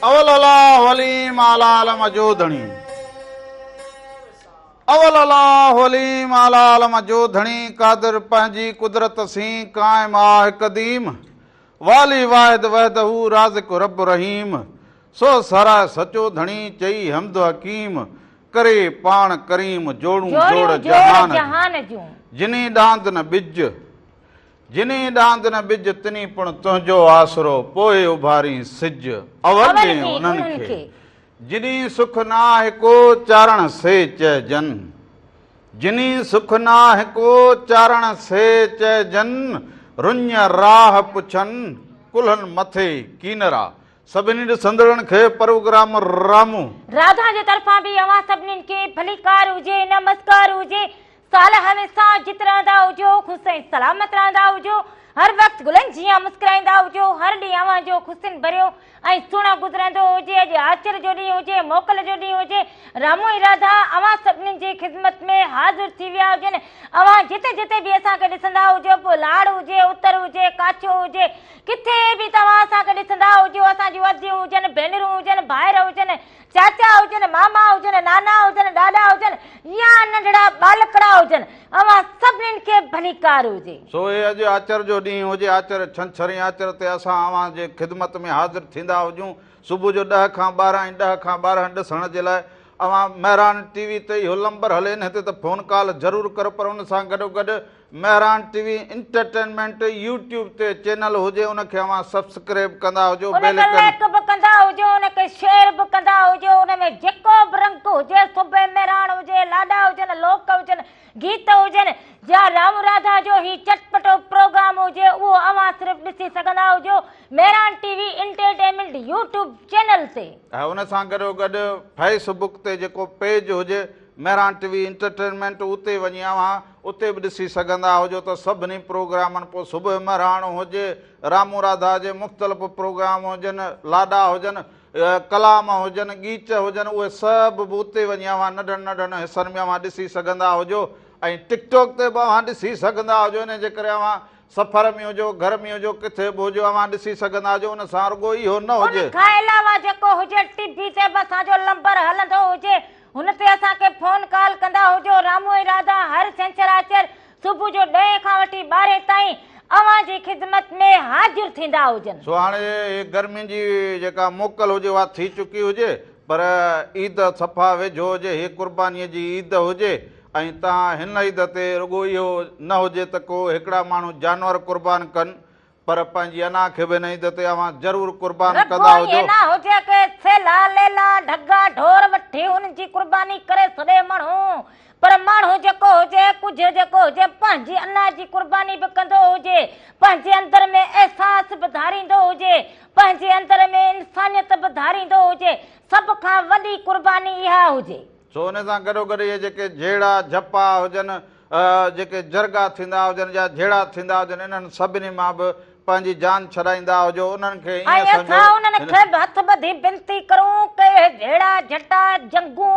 अवलला वली मालाल मजोधणी अवलला होली मालाल मजोधणी कादर पंहिंजी कुदरत सी कायम आहे कदीम वाली वाहिद वहदहू राज़िक़ रब रहीम सो सरा सचो धणी चई हमद हकीम करे पाण करीम जोड़ू जोड़ जहान जिनी डांद न बिज जिनी डांद न बिज तिनी पण तुंहिंजो आसरो पोइ उभारी सिज अवल ॾे उन्हनि खे जिनी सुख नाहे को चारण से चइजन जिनी सुख नाहे को चारण से चइजन रुञ राह पुछनि कुल्हनि मथे कीनरा सभिनी ॾिसंदड़नि खे प्रोग्राम रामू राधा जे तरफ़ां बि अवां सभिनीनि खे भलीकार हुजे नमस्कार हुजे साल हमेशा जित रहंदा हुजो ख़ुशि ऐं सलामत रहंदा हुजो हर वक्त गुलनि जीअं मुस्कुराईंदा हुजो हर ॾींहुं अवां जो ख़ुशियुनि भरियो ऐं सुहिणो गुज़रंदो हुजे अॼु आचर जो ॾींहुं हुजे मोकल जो ॾींहुं हुजे रामू ऐं राधा अवां सभिनीनि जी ख़िदमत में हाज़िर थी विया हुजनि अवां जिते जिते बि असांखे ॾिसंदा हुजो पोइ लाड़ हुजे उतर हुजे काछो हुजे किथे बि तव्हां असांखे ॾिसंदा हुजो असांजी वधियूं हुजनि भेनरूं हुजनि भाइर हुजनि चाचा हुजनि मामा हुजनि नाना हुजनि ॾाॾा हुजनि या नंढड़ा बालकड़ा हुजनि अवां सभिनीनि खे भलीकार हुजे सो हे अॼु आचर जो ॾींहुं हुजे आचर छंछरी आचर ते असां अवां जे ख़िदमत में हाज़िर थींदा हुजूं सुबुह जो 10 खां 12 ऐं 10 खां 12 ॾिसण जे लाइ अवां मेहरान टीवी ते इहो नंबर हले हिते त फ़ोन कॉल ज़रूरु करो पर उन सां गॾोगॾु मेहरान टीवी इंटरटेनमेंट यूट्यूब ते चैनल हुजे उनखे अवां सब्सक्राइब कंदा हुजो लाइक बि कंदा हुजो उनखे शेयर बि कंदा हुजो उन में जेको बि रंग हुजे सुबह मेहरान हुजे लाॾा हुजनि लोक हुजनि गीत हुजनि या राम राधा जो ही चटपटो प्रोग्राम हुजे उहो अवां सिर्फ़ु ॾिसी सघंदा हुजो Mehran TV entertainment YouTube channel ते ऐं उन सां गॾोगॾु फेसबुक ते जेको पेज हुजे मेहरान टीवी इंटरटेनमेंट उते वञी अवां उते बि ॾिसी सघंदा हुजो त सभिनी प्रोग्रामनि पोइ सुबुह मेहरान हुजे रामू राधा जे मुख़्तलिफ़ प्रोग्राम हुजनि लाॾा हुजनि कलाम हुजनि गीत हुजनि उहे सभु बि उते वञी अवां नंढनि नंढनि हिसनि में अवां ॾिसी सघंदा हुजो ऐं टिकटॉक ते बि अवां ॾिसी सघंदा हुजो इन जे करे अवां सफ़र में हुजो घर में हुजो किथे बि हुजो अवां ॾिसी सघंदा हुजो उन सां रुॻो इहो न हुजे खां अलावा जेको हुजे टीवी ते बि असांजो नंबर हलंदो हुजे हुन ते असांखे फ़ोन कॉल कंदा हुजो रामू ऐं राधा हर छंछरु आचर सुबुह जो 10 खां वठी 12 ताईं अवां जी ख़िदमत में हाज़िर थींदा हुजनि सो हाणे गर्मी जी जेका मोकल हुजे उहा थी चुकी हुजे पर ईद सफ़ा वेझो हुजे हे क़ुर्बानीअ जी ईद हुजे ऐं तव्हां हिन ईद ते रुॻो इहो न हुजे त को हिकिड़ा माण्हू जानवर क़ुर्बान कनि पर पंहिंजी अना खे बि हिन ईद ते अवां ज़रूरु क़ुर्बान कंदा हुजो न हुजे के सेला लेला ढगा ढोर वठी हुन जी क़ुर्बानी करे छॾे माण्हू पर माण्हू जेको हुजे कुझु जेको हुजे पंहिंजी अना जी क़ुर्बानी बि कंदो हुजे पंहिंजे अंदर में अहसास बि धारींदो हुजे पंहिंजे अंदर में इंसानियत बि धारींदो हुजे सभ खां वॾी क़ुर्बानी इहा हुजे सो उन सां गॾोगॾु इहे जेके जहिड़ा झपा हुजनि जेके जरगा थींदा हुजनि या जहिड़ा थींदा हुजनि इन्हनि सभिनी मां बि पंहिंजी जान छॾाईंदा हुजो उन्हनि खे हथ ॿधी विनती करूं के जहिड़ा झटा जंगू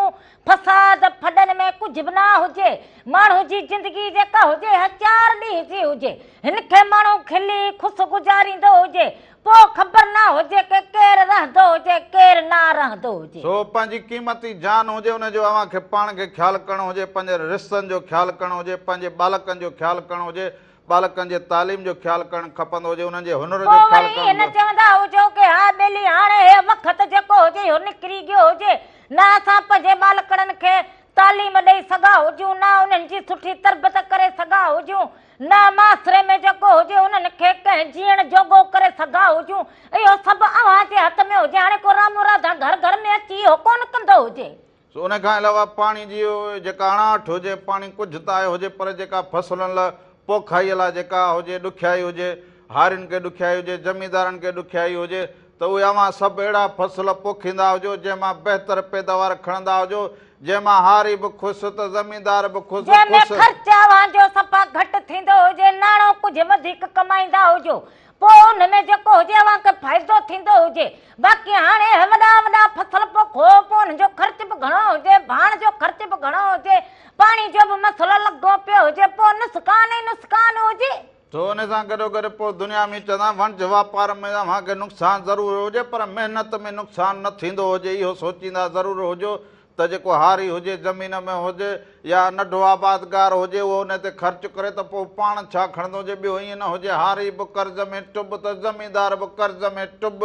फसाद फॾनि में कुझु बि न हुजे माण्हू जी ज़िंदगी जेका हुजे 4 ॾींहं जी हुजे हिन खे माण्हू खिली ख़ुशि गुज़ारींदो हुजे पोइ ख़बर न हुजे के केरु रहंदो हुजे केरु न रहंदो हुजे सो पंहिंजी क़ीमती जान हुजे उनजो अवां खे पाण खे ख़्यालु करणो हुजे पंहिंजे रिश्तनि जो ख़्यालु करणो हुजे पंहिंजे बालकनि जो ख़्यालु करणो हुजे बालकनि जे तालीम जो ख़्यालु करणु खपंदो हुजे उन्हनि जे हुनर जो ख़्यालु करणु चवंदा हुजो के हा बेली हाणे हे वक़्तु जेको हुजे इहो निकिरी गयो हुजे न असां पंहिंजे बालकड़नि खे तालीम ॾेई सघा हुजूं न उन्हनि जी सुठी तरबियत करे सघा हुजूं न मासरे में जेको हुजे उन्हनि खे कंहिं जीअण जोॻो करे सघा हुजूं इहो सभु अवां जे हथ में हुजे हाणे को रामू राधा घर घर में अची इहो कोन कंदो हुजे सो उन खां अलावा पाणी जी जेका अणाहठ हुजे पाणी कुझु त आहे हुजे पर जेका फसलनि लाइ पोखाईअ लाइ जेका हुजे ॾुखियाई हुजे हारियुनि खे ॾुखियाई हुजे ज़मींदारनि खे ॾुखियाई हुजे त उहे अवां सभु अहिड़ा फसल पोखींदा हुजो जंहिंमां बहितर पैदावार खणंदा हुजो जंहिंमां हारी बि ख़ुशि त ज़मींदार बि ख़ुशि ख़र्च अवां जो सफ़ा घटि थींदो हुजे नाणो कुझु वधीक कमाईंदा हुजो पोइ हुन में जेको हुजे अवां खे फ़ाइदो थींदो हुजे बाक़ी हाणे वॾा वॾा फसल पोखो पोइ हुनजो ख़र्च बि घणो हुजे भाण जो ख़र्च बि घणो हुजे पाणी जो बि मसलो लॻो पियो हुजे पोइ नुक़सान ई नुक़सान हुजे तो उन सां गॾोगॾु पोइ दुनिया में चवंदा वणिज वापार में अव्हांखे नुक़सानु ज़रूरु हुजे पर महिनत में नुक़सानु न थींदो हुजे, इहो सोचींदा ज़रूरु हुजो त जेको हारी हुजे ज़मीन में हुजे या नंढो आबादगार हुजे उहो उन ते ख़र्चु करे त पोइ पाण छा खणंदो हुजे। ॿियो ईअं न हुजे हारी बि कर्ज़ में टुब त ज़मींदार बि कर्ज़ में टुब।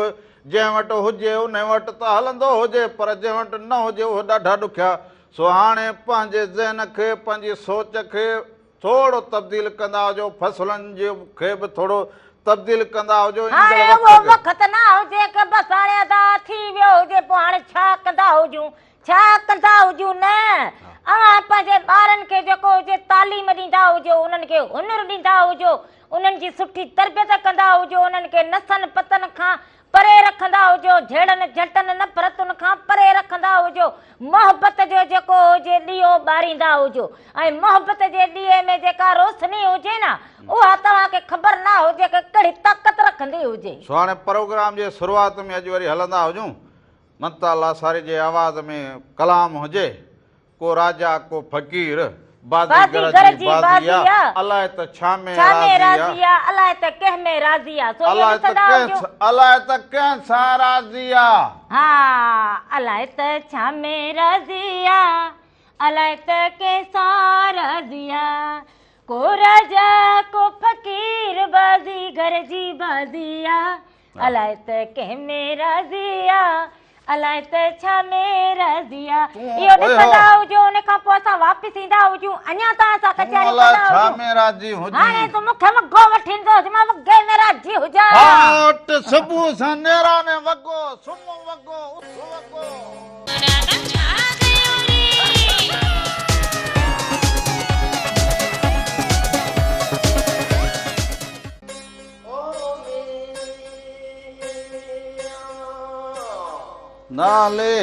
जंहिं वटि हुजे उन वटि त हलंदो हुजे पर जंहिं वटि न हुजे उहो ॾाढा ॾुखिया। सो हाणे पंहिंजे ज़हन खे पंहिंजी सोच खे थोरो तब्दील कंदा हुजो, फसलनि जे खे बि थोरो तब्दील कंदा हुजो। हाणे उहो वक़्तु न हुजे की बसि हाणे अदा थी वियो हुजे पोइ हाणे छा कंदा हुजूं, छा कंदा हुजूं न। अव्हां पंहिंजे ॿारनि खे जेको हुजे तालीम ॾींदा हुजो, उन्हनि खे हुनुर ॾींदा हुजो, उन्हनि जी सुठी तरबियत कंदा हुजो, उन्हनि खे नसनि पतनि खां परे रखंदा हुजो, झेड़नि झटनि नफ़रतुनि खां परे रखंदा हुजो, मोहबत जो जेको हुजे ॾीओ ॿारींदा हुजो। ऐं मोहबत जे ॾीए में जेका रोशनी हुजे न उहा तव्हांखे ख़बर न हुजे की कहिड़ी ताक़त रखंदी हुजे। सो हाणे प्रोग्राम जे शुरूआत में अॼु वरी हलंदा हुजूं ममता लासारी जे आवाज़ में कलाम हुजे, को राजा को फ़क़ीर बाज़ीगर जी बाज़िया अलाए त छा में राज़िया अलाए त कंहिं में राज़िया अलाए त कंहिं सां राज़िया। हा अलाए त छा में राज़िया अलाए त कंहिं सां राज़िया, को राजा को फ़क़ीर बाज़ीगर जी बाज़िया अलाए त कंहिं में राज़िया अलाए त छा में राज़िया। इहो ॾिसंदा हुजो उन खां पोइ असां वापसि ईंदा हुजूं अञा तव्हां सां कचहरी कंदा हुजूं। हाणे तूं मूंखे वॻो वठी ईंदो मां वॻे में राज़ी हुजां। हाट सुबुह सां नेरा में वॻो सुम्हो वॻो उथ वॻो। नाले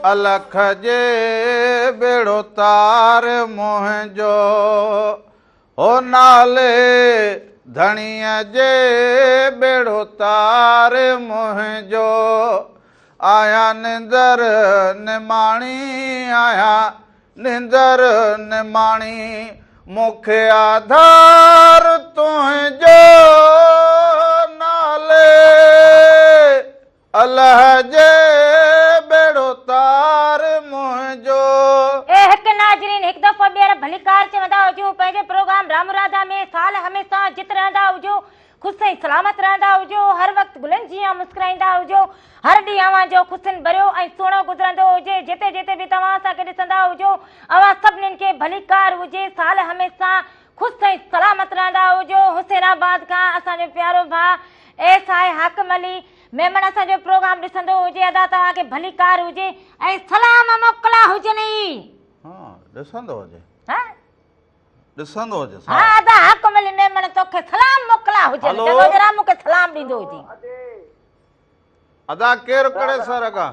अलख जे बेड़ो तार मुंहिंजो हो नाले धणीअ जे बेड़ो तार मुंहिंजो आया निंदर निमाणी आया निंदर निमाणी मूंखे आधार तुंहिंजो नाले अल्लाह जे बेड़ो तार मुंहिंजो। हिकु नाज़रीन हिकु दफ़ो ॿीहर भलीकार चवंदा हुजूं पंहिंजे प्रोग्राम राम राधा में साल हमेशा जित रहंदा हुजो, ख़ुशि ऐं सलामत रहंदा हुजो, हर वक़्तु गुलनि जीअं मुस्कुराईंदा हुजो, हर ॾींहुं अव्हां जो ख़ुशियुनि भरियो ऐं सुहिणो गुज़रंदो हुजे। जिते जिते बि तव्हां असांखे ॾिसंदा हुजो अव्हां सभिनीनि खे भलीकार हुजे, साल हमेशा ख़ुशि ऐं सलामत रहंदा हुजो। हुसैनाबाद खां असांजो प्यारो भाउ एस आहे हाकिम अली मेमण असांजो प्रोग्राम ॾिसंदो हुजे, अदा तव्हांखे भलीकार हुजे ऐं सलाम मोकिला हुजनि। ॾिसंदो हुजे ॾिसंदो हुजे हा अदा हाकिम अली मेमण तोखे सलाम मोकिला हुजनि, चङो जरा मूंखे सलाम ॾींदो हुजे। अदा केरु कड़े शहर खां?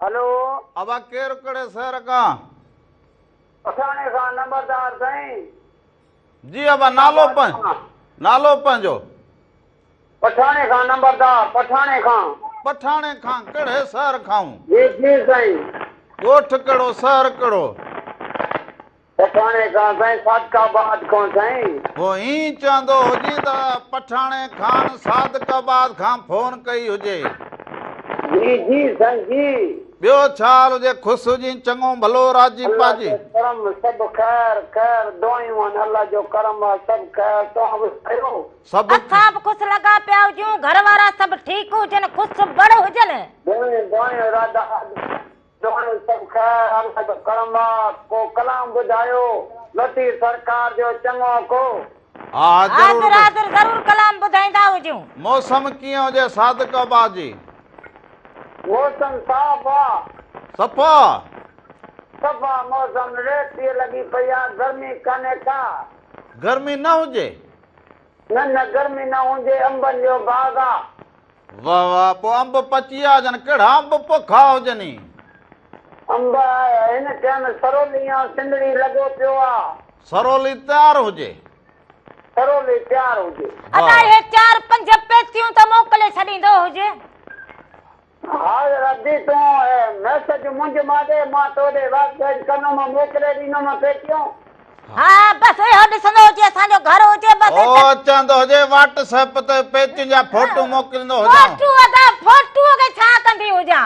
हेलो अबा केरु कड़े शहर खां? पठाणे खां नंबरदार साईं जी अबा नालो पंहिंजो? पठाणे खां नंबरदार पठाणे खां कहिड़े शहर खां? जी जी साईं। ॻोठ कहिड़ो शहर कहिड़ो? पठाणे खां साईं सादकाबाद खां साईं। वो ई चवंदो हुजे त पठाणे खां सादकाबाद खां फोन कई हुजे। जी जी साईं जी। ॿियो छा हाल हुजे? ख़ुशि हुजी चङो भलो राजी पाजी? करम सभु खैर खैर दुआयूं आहिनि, अल्लाह जो करम आहे, सभु खैर। तव्हां ॿुधायो? सभु असां बि ख़ुशि लॻा पिया हुजूं, घर वारा सभु ठीकु हुजनि, ख़ुशि बड़ हुजनि। दुआयूं राधा दुआयूं सभु खैर, अल्लाह जो करम आहे। को कलाम ॿुधायो लतीफ़ सरकार जो चङो को? हा ज़रूर कलाम ॿुधाईंदा हुजूं। मौसम कीअं हुजे सादकाबाद जी? मौसम साफ़ आहे, सफ़ा मौसम, रेती लॻी पई आहे, गर्मी कान्हे का? गर्मी न हुजे? न गर्मी न हुजे, अंबनि जो बाग़ आहे। वाह वाह, पोइ अंब पची विया हुजनि, कहिड़ा अंब पोखा हुजनि? अंब हिन टाइम सरोली आहे, सिंधड़ी लॻो पियो आहे। सरोली तयार हुजे? सरोली तयार हुजे। अदा हे 4-5 पेटियूं त मोकिले छॾींदो हुजे। हा रद्दी तूं मैसेज मुंहिंजे मां ॾे, मां तोॾे वापसि कंदुमि, मोकिले ॾींदुमि पेटियूं। हाँ बस इहो ॾिसंदो हुजे असांजो घर हुजे बस ओ चंदो हुजे व्हाट्सएप ते पेचियुनि जा फोटो मोकिलींदो हुजां। फोटू अदा फोटू खे छा कंदी हुजां?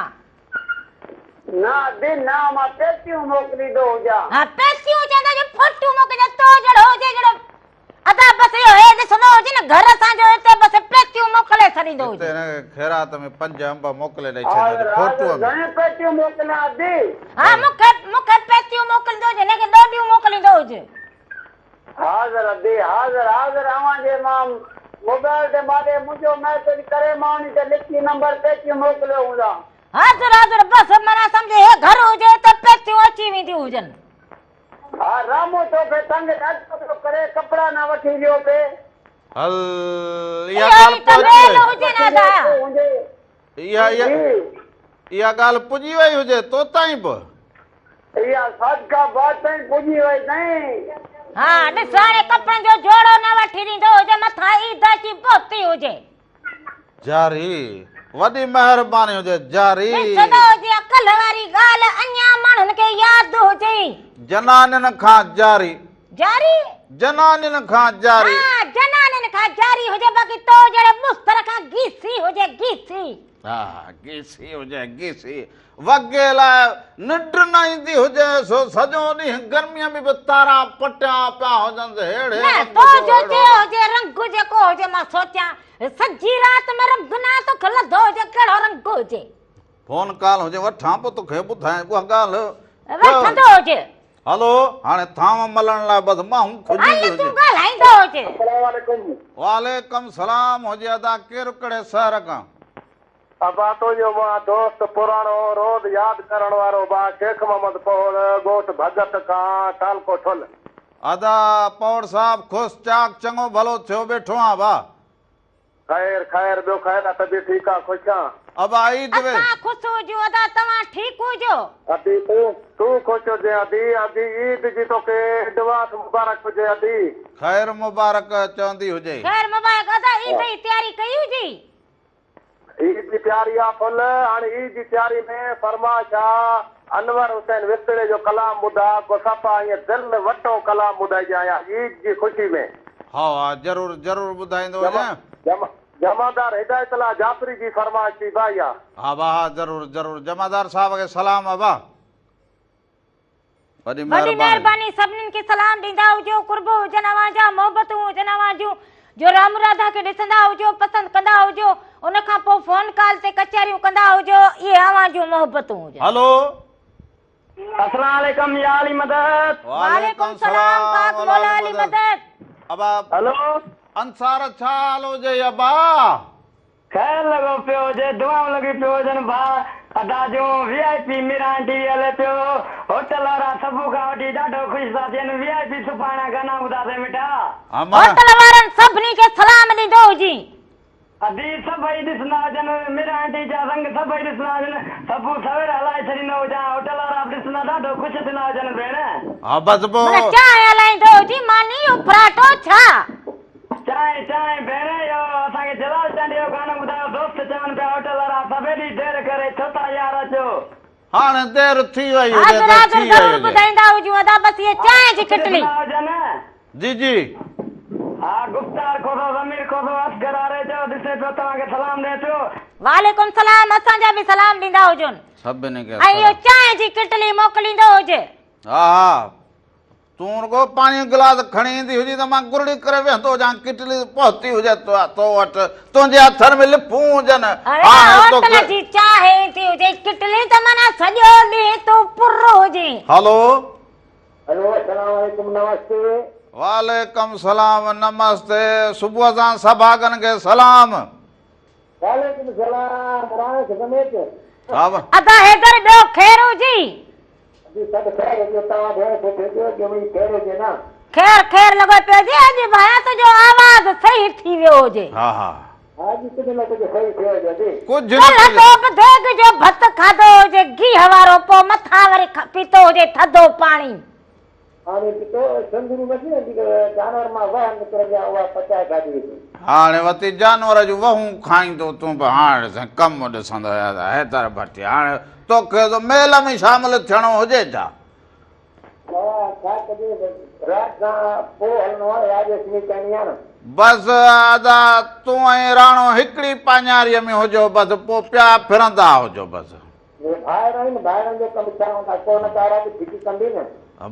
ना दिन ना मां पेटियूं मोकिलींदो हुजां। हाँ पैसियूं चवंदा जो फोटू मोकिले तो जहिड़ो हुजे जहिड़ो अदा बस इहो हे ॾिसंदो हुजे न घर असांजो हिते बस पैसियूं मोकिले छॾींदो हिते हुजे। हिन खैरात में 5 अंब मोकिले ॾेई हाज़िर छॾियो फोटो हाज़िर में। घणे पेटियूं मोकिलियां अदी? हाँ मूंखे पैसियूं मोकिलींदो हुजे हिनखे ॾोडियूं मोकिलींदो हुजे। हाज़िर अदी हाज़िर हाज़िर अवांजे मां मोबाइल ते मारे मुंहिंजो मैसेज करे मां उन ते लिखी नंबर पेटियूं मोकिलियो हूंदा। हाज़िर हाज़िर बस माना सम्झे हे घर हुजे त पैसियूं अची वेंदियूं हुजनि। हा रामो तोखे तंग ॾाढो करे कपिड़ा न वठी ॾियो पे। हल इहा इहो ॻाल्हि ई त पहुची मेल वई। हुजे न अदा। इहा ॻाल्हि पुॼी वई हुजे तो ताईं बि। इहा सदका बात ताईं पुॼी वई नहीं। हाँ ॾिस हाणे कपिड़नि जो जोड़ो न वठी ॾींदो हुजे मथां ईद अची पहुती हुजे। जारी वॾी महिरबानी हुजे जारी। ॾिसंदो हुजे अकल वारी ॻाल्हि अञा माण्हुनि खे यादि हुजे। जनानियुनि खां जारी जारी जनानियुनि खां जारी। हाँ जनानियुनि खां जारी हुजे बाक़ी तो जहिड़े मुस्तर खां गीसी हुजे गीसी। हा गीसी हुजे गीसी वगे लाइ निंड न ईंदी हुजे सो सॼो ॾींहुं गर्मीअ में बि तारा पटिया पिया हुजनि हेड़े न रंग तो जो जो अहिड़ो। हुजे रंग जेको हुजे मां सोचियां सॼी राति में रंग ना तो खलंदो हुजे कहिड़ो रंग हुजे। फोन कॉल हुजे वठां पोइ तोखे ॿुधायां उहा ॻाल्हि। वठंदो हुजे। हलो हाणे थांव मलण लाइ बसि माण्हू खुजी हल तूं हुजे। ॻाल्हाईंदो हुजे। अस्सलाम वालेकुम। वालेकुम सलाम हुजे अदा केरु कहिड़े शहर खां? अबा तुंहिंजो मां दोस्त पुराणो रोज़ यादि करण वारो बा शेख मोहम्मद पौड़ ॻोठ भगत खां टालको ठुल। अदा पौड़ साहब ख़ुशि चाक चङो भलो थियो वेठो आहियां भाउ। ख़ैर ख़ैर ॿियो ख़ैर त बि ठीकु आहे ख़ुशि आं। अब ईद वे असां ख़ुशि हुजूं अदा तव्हां ठीकु हुजो। अदी तूं ख़ुशि हुजे अदी अदी ईद जी तोखे एडवांस मुबारक हुजे अदी। ख़ैर मुबारक चवंदी हुजे। ख़ैर मुबारक अदा ईद जी तयारी कई हुजी? ईद जी तयारी आहे फुल। हाणे ईद जी तयारी में फरमाइश आहे अनवर हुसैन विस्तड़े जो कलाम ॿुधा को सफ़ा ईअं दिलि वटो कलाम ॿुधाइजे आया ईद जी ख़ुशी में। हा हा ज़रूरु ज़रूरु ॿुधाईंदो हुजे। जमादार हिदायतुल्लाह जाफ़री जी फरमाइश थी भाई आहे। हा भाउ ज़रूरु ज़रूरु जमादार साहब खे सलाम आहे भाउ। वॾी वॾी महिरबानी। महिरबानी सभिनीनि खे सलाम ॾींदा हुजो कुर्ब हुजनि अवांजा मोहबतूं हुजनि अवांजूं जो राम राधा खे ॾिसंदा हुजो पसंदि कंदा हुजो उन खां पोइ फोन कॉल ते कचहरियूं कंदा हुजो इहे अवांजूं मोहबतूं हुजनि। हलो अस्सलाम वालेकुम या अली मदद। वालेकुम सलाम पाक मौला अली मदद। अबा हेलो अंसार छा हाल हुजे अबा? ख़ैर लॻो पियो हुजे दुआऊं लॻी पियो हुजनि भाउ। अदा जूं VIP मीरा आंटी हले पियो होटल वारा सभु खां वठी ॾाढो ख़ुशि था थियनि। VIP सुभाणे गाना ॿुधासीं मिठा। होटल वारनि सभिनी खे सलाम ॾींदो हुजी। अदी सभई ॾिसंदा हुजनि मीरा आंटी जा रंग सभई ॾिसंदा हुजनि सभु सवेर हलाए छॾींदो हुजां होटल वारा ॾिसंदा ॾाढो ख़ुशि थींदा हुजनि भेण। हा बसि माना पोइ चांहि हलाईंदो हुजी मानी उफराटो छा? चांहि चांहि भेण इहो असांखे जलाल चांडी जो गानो ॿुधायो दोस्त चवनि पिया होटल वारा सवेरी देरि करे छो था यार अचो। हाणे देरि थी वई हुजे हाज़िर त हाज़िर थी ज़रूरु वई हुजे। ॿुधाईंदा हुजूं अदा बसि इहे चांहि जी किटली। जी जी हा गुप्तार खोसो ज़मीर खोसो असगर आरे जो ॾिसे पियो तव्हांखे सलाम ॾिए पियो। वालेकुम सलाम असांजा बि सलाम ॾींदा हुजनि सभिनी खे ऐं इहो चांहि जी किटली मोकिलींदो हुजे। हा हा तूं रुगो पाणी जो गिलास खणी ईंदी हुजे त मां गुरड़ी करे वेहंदो हुजां किटली पहुती हुजे तो वटि तुंहिंजे हथनि में लिफूं हुजनि। अरे होटल जी चांहि थी हुजे किटली त माना सॼो ॾींहुं तूं पुरो हुजे। हलो हेलो अस्सलाम वालेकुम नमस्ते। वालेकुम सलाम नमस्ते सुबुह सां सभागन खे सलाम। वालेकुम सलाम राणे समेत। हा अदा हेदर ॿियो ख़ैर हुजी? सभु ख़ैर हुजे तव्हां भेण खे भेजो जो मुंहिंजी ख़ैर हुजे न। ख़ैर ख़ैर लॻो पियो हुजे अॼु भाया तुंहिंजो आवाज़ सही थी वियो हुजे। हा हा अॼु कुझु न कुझु सही थियो हुजे। कुझु कल्ह न तो बि देग जो भत खाधो हुजे घीह वारो पोइ मथां वरी पीतो हुजे थधो पाणी। हाणे तो संदूरी मची न जानवर मां वह निकिरंदी आहे उहा पचाए खाधी हुई। हाणे वती जानवर जूं वहूं खाईंदो तूं बि हाणे कमु ॾिसंदो हैदर भट्टी हाणे तोखे त मेल में शामिल थियणो हुजे छा? बस आदा तू ऐं राणो हिकिड़ी पाञारीअ में हुजो बस पोइ पिया फिरंदा हुजो बस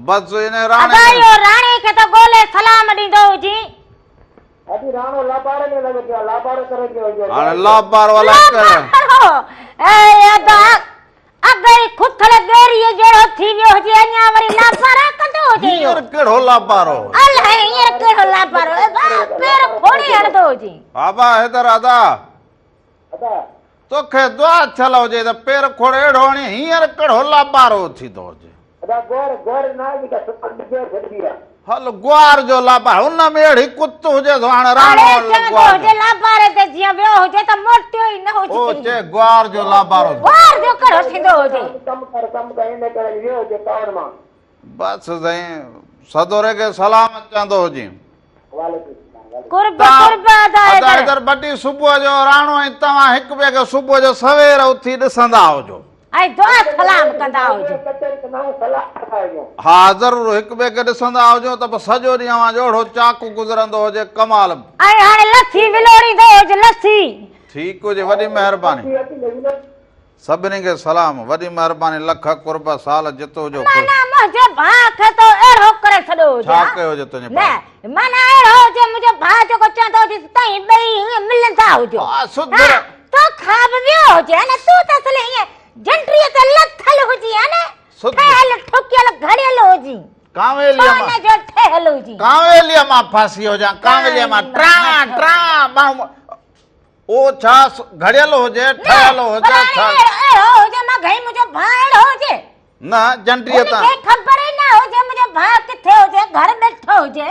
बस इन राणे अगायो राणे खे त ॻोल्हे सलाम ॾींदो हुजी हाणे लापार वाला अगरि खुथल गेरीअ जहिड़ो थी वियो हुजे अञा वरी लापारा कंदो हुजे हींअर कहिड़ो लापारो अलाए हींअर कहिड़ो लापारो पेर फोड़े हणंदो हुजे बाबा हैदर आदा तोखे दुआ थियल हुजे त पेर खोड़े अहिड़ो हणी हींअर कहिड़ो लापारो थींदो हुजे हल ग्वार जो लापार हुन में अहिड़ी कुत हुजे त हाणे राणो लापारे ते जीअं वियो हुजे त मोटियो ई न हुजे ओ चे ग्वार जो लापारो ग्वार जो कहिड़ो थींदो हुजे बस साईं सदोरे खे सलाम चवंदो हुजे कुर्ब अदा इधर बटी सुबुह जो राणो ऐं तव्हां हिक ॿिए खे सुबुह जो सवेर उथी ॾिसंदा हुजो ऐं दुआ सलाम कंदा हुजो हा ज़रूर हिक ॿिए खे ॾिसंदा हुजो त सॼो ॾींहुं अवां जोड़ो चाकू गुज़रंदो हुजे कमाल ऐं हाणे लस्सी विलोड़ींदो हुजे लस्सी ठीकु हुजे वॾी महिरबानी सभिनी खे सलाम वॾी महिरबानी लख कुर्ब साल जितो हुजो माना मुंहिंजे भाउ खे तो अहिड़ो करे छॾियो हुजे छा कयो हुजे तुंहिंजे न माना अहिड़ो हुजे मुंहिंजो भाउ जेको चवंदो हुजे तई ॿई मिलंदा हुजो तो खाब वियो हुजे न तूं त असले हीअं जंट्रीअ ते लथल हुजी है न ठहियल ठुकियल घड़ियल हुजी कांवेलिया मां जो ठहियल हुजी कांवेलिया मां फासी हो जा कांवेलिया मां ट्रा ट्रा मां ओ छा घड़ियल हुजे ठहियल हुजे छा अहिड़ो हुजे मां घई मुंहिंजो भाउ अहिड़ो हुजे न जंट्रीअ तां ख़बर ई न हुजे मुंहिंजो भाउ किथे हुजे घर वेठो हुजे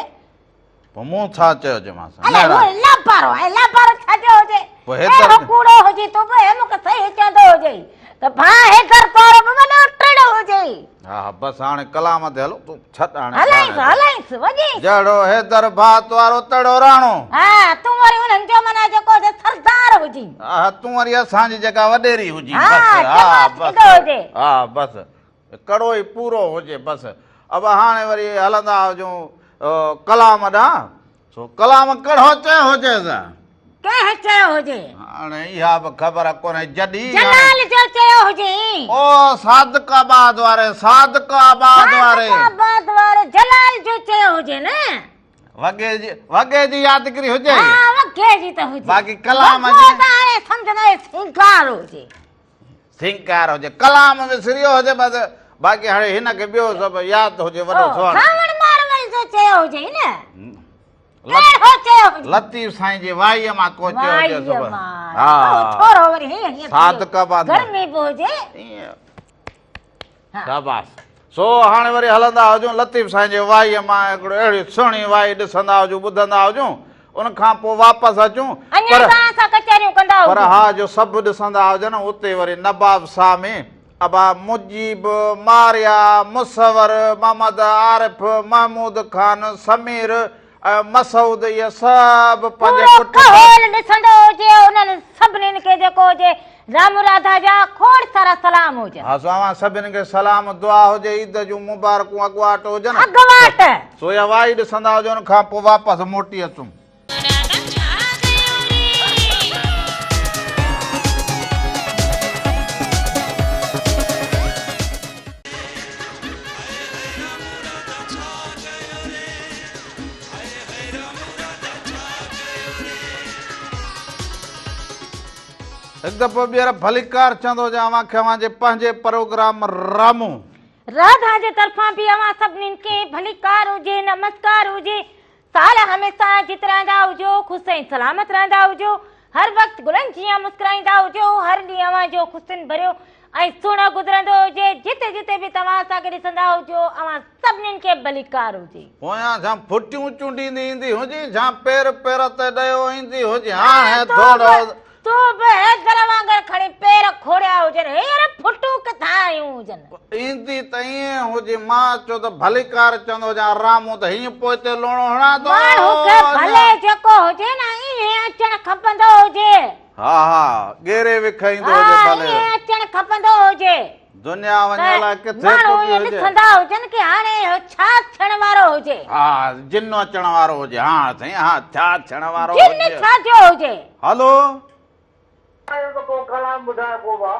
पोइ मूं छा चयो जे मां अलाए वो लापारो ऐं लापारो छा जो हुजे पोइ हेतर अहिड़ो कूड़ो हुजे तो बि मूंखे सही चवंदो हुजे त भाउ हेकर कोरो बि वॾो टेड़ो हुजे हा बस हाणे कलाम ते हलो तूं छॾ हाणे हलाइस वॼी जहिड़ो हैदर भात वारो तहिड़ो राणो हा तूं वरी उन्हनि जो माना जेको सरदार हुजी हा तूं वरी असांजी जेका वॾेरी हुजी हा बस कड़ो ई पूरो हुजे बस अब हाणे वरी हलंदा हुजूं कलाम ॾांहुं सो कलाम कहिड़ो चयो हुजे कंहिं चयो हुजे हाणे इहा बि ख़बर कोन्हे जॾहिं जलाल जो चयो हुजे ओ सादकाबाद वारे जलाल जो चयो हुजे न वगे जी यादगिरी हुजे हा वगे जी त हुजे बाक़ी कलाम जी त हाणे सम्झंदा सिंगार हुजे सिंगार हुजे कलाम विसरियो हुजे बस बाक़ी हाणे हिन खे ॿियो सभु यादि हुजे वॾो सोहण सावण मारवल जो चयो हुजे न लतीफ साईं जी वाईअ मां को चयो हुजे छोरो वरी हीअं सादकाबाद गर्मी बि हुजे शाबाश सो हाणे वरी हलंदा हुजूं लतीफ साईं जे वाईअ मां हिकिड़ो अहिड़ी सुहिणी वाई ॾिसंदा हुजूं ॿुधंदा हुजूं उन खां पोइ वापसि अचूं पर हा जो सभु ॾिसंदा हुजनि उते वरी नवाब शाह में अबा मुजीब मारिया मुसवर मोहम्मद आरिफ महमूद खान समीर मसूद इहे सभु पंहिंजे ॾिसंदो हुजे उन्हनि सभिनीनि खे जेको हुजे राम राधा जा खोड़ सारा सलाम हुजे हा सो सभिनी खे सलाम दुआ हुजे ईद जूं मुबारकूं अॻुवाट हुजनि अॻुवाट सो इहा वाई ॾिसंदा हुजो उन खां पोइ वापसि मोटी अचूं हिकु दफ़ो ॿीहर भलीकार चवंदो जे पंहिंजे प्रोग्राम रामू राधा जे तरफ़ां बि अवां सभिनीनि खे भलीकार हुजे नमस्कार हुजे साल हमेशा जित रहंदा हुजो ख़ुशि ऐं सलामत रहंदा हुजो हर वक़्तु गुलनि जीअं मुस्कुराईंदा हुजो हर ॾींहुं अवां जो ख़ुशियुनि भरियो ऐं सुहिणो गुज़रंदो हुजे जिते जिते बि तव्हां असांखे ॾिसंदा हुजो अवां सभिनीनि खे भलीकार हुजे पोयां जां फुटियूं चूंडींदी ईंदी हुजे जां पेर पेर ते ॾयो ईंदी हुजे हाणे थोरो तू बि हैदर वांगुरु खणी पेर खोड़िया हुजनि हेर फुटू किथां आयूं हुजनि ईंदी त ईअं हुजे मां चयो त भलीकार चवंदो हुजां रामू त हीअं पोइ ते लोणो हणा थो माण्हू खे भले जेको हुजे न ईअं अचणु खपंदो हुजे हा गेरे विखाईंदो हुजे भले ईअं अचणु खपंदो हुजे दुनिया वञण लाइ किथे माण्हू पुॼी इहे हुजे। ॾिसंदा हुजनि की हाणे छा थियण वारो हुजे, हा जिन अचण वारो हुजे। हा साईं, हा छा थियण वारो जिन हुजे। छा थियो हुजे। हलो पोइ कलाम ॿुधाए पोइ भाउ।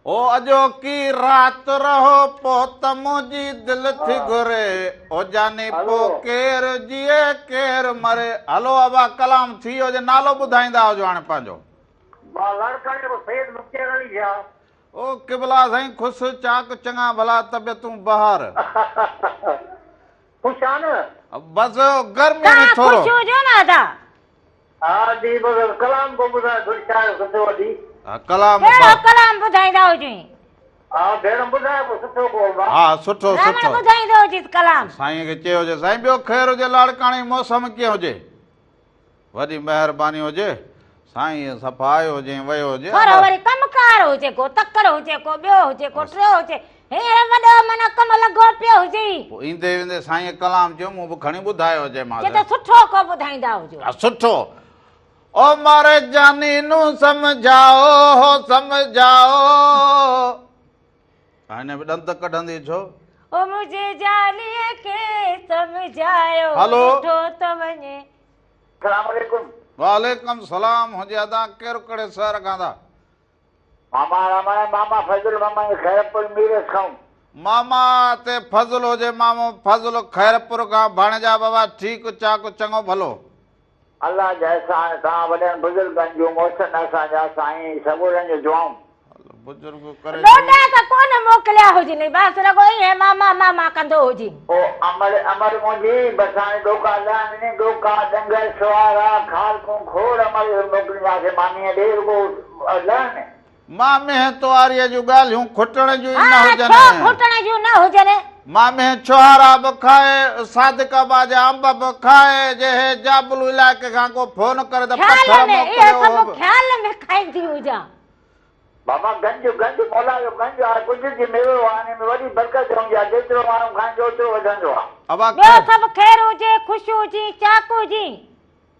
ओ अॼोकी रात रहो पो त मुंहिंजी दिलि थी घुरे, ओ जाने पो केरु जिए केरु मरे। हलो अबा कलाम थी वियो हुजे, नालो ॿुधाईंदा हुजो हाणे पंहिंजो। मां लड़का जो सैद मुक्ति वाली जा। ओ किबला साईं, ख़ुशि चाक चङा भला तबियतूं बहार। ख़ुशि आहे न? बसि गर्मी में तव्हां थोरो। ख़ुशि हुजो न अदा। हा जी, बसि कलाम को ॿुधाए थोरी छा सुठो वॾी। कलाम कहिड़ो कलाम ॿुधाईंदा हुजई? हा भेण ॿुधाए पोइ सुठो को भाउ। हा सुठो रमण सुठो ॿुधाईंदो हुजिस कलाम। साईं खे चयो हुजे। साईं ॿियो ख़ैर हुजे, लाड़काणी मौसम कीअं हुजे? वॾी महिरबानी हुजे साईं, सफ़ा आयो हुजे वियो हुजे। थोरो वरी कमकार हुजे, को तकड़ हुजे, को ॿियो हुजे, को टियों हुजे। हींअर वॾो मन कम लॻो पियो हुजे। पोइ ईंदे वेंदे साईं कलाम चयो, मूं बि खणी ॿुधायो हुजे। मां जे त सुठो को ॿुधाईंदा हुजो। सुठो। ओ मारे जानी नू समझाओ हो समझाओ। हाणे बि ॾंद कढंदी छो? ओ मुझे जानीअ खे समझायो, हलो। ॾिठो त वञे। सलाम अलैकुम। वालेकुम सलाम हुजे। अदा केरु कड़े शहर खां था? मामा रमण मामा फजल मामा खैरपुर मीरस खां। मामा ते फज़ल हुजे। मामो फज़ल खैरपुर खां। भाणेजा बाबा ठीकु चाक चङो भलो? अल्लाह जा एहसान, तव्हां वॾनि बुज़ुर्गनि जूं मोहसिन असांजा साईं सबूरनि जो दुआऊं। बुजुर्ग करे ॾोॾा त कोन मोकिलिया हुजनि, बसि रुॻो ईअं मामा मामा कंदो हुजे। ओ अमर मुंहिंजी बसाणे डोका लाने डोका डंगर सवारा खाल को खोड़ अमर मोकिलींदासीं। मामीअ ॾे रुॻो लाने मामे तवारीअ जूं ॻाल्हियूं खुटण जूं न हा छो हुजनि। खुटण जूं न हुजनि। मामे छुहारा बि खाए, सादिका जा अंब बि खाए, जे जाबलू इलाइक़े खां को फोन करे त ख्याल पत्थर में इहे सभु मोकिलियो। ख्याल में खाईंदी हुजां। बाबा गंज मोला जो गंज आहे, कुझु जी मेवो आहे, में वॾी बरकत हूंदी आहे। जेतिरो माण्हू खाईंदो ओतिरो वधंदो आहे। अबा ॿियो सभु ख़ैर हुजे, ख़ुशि हुजी, चाक हुजी।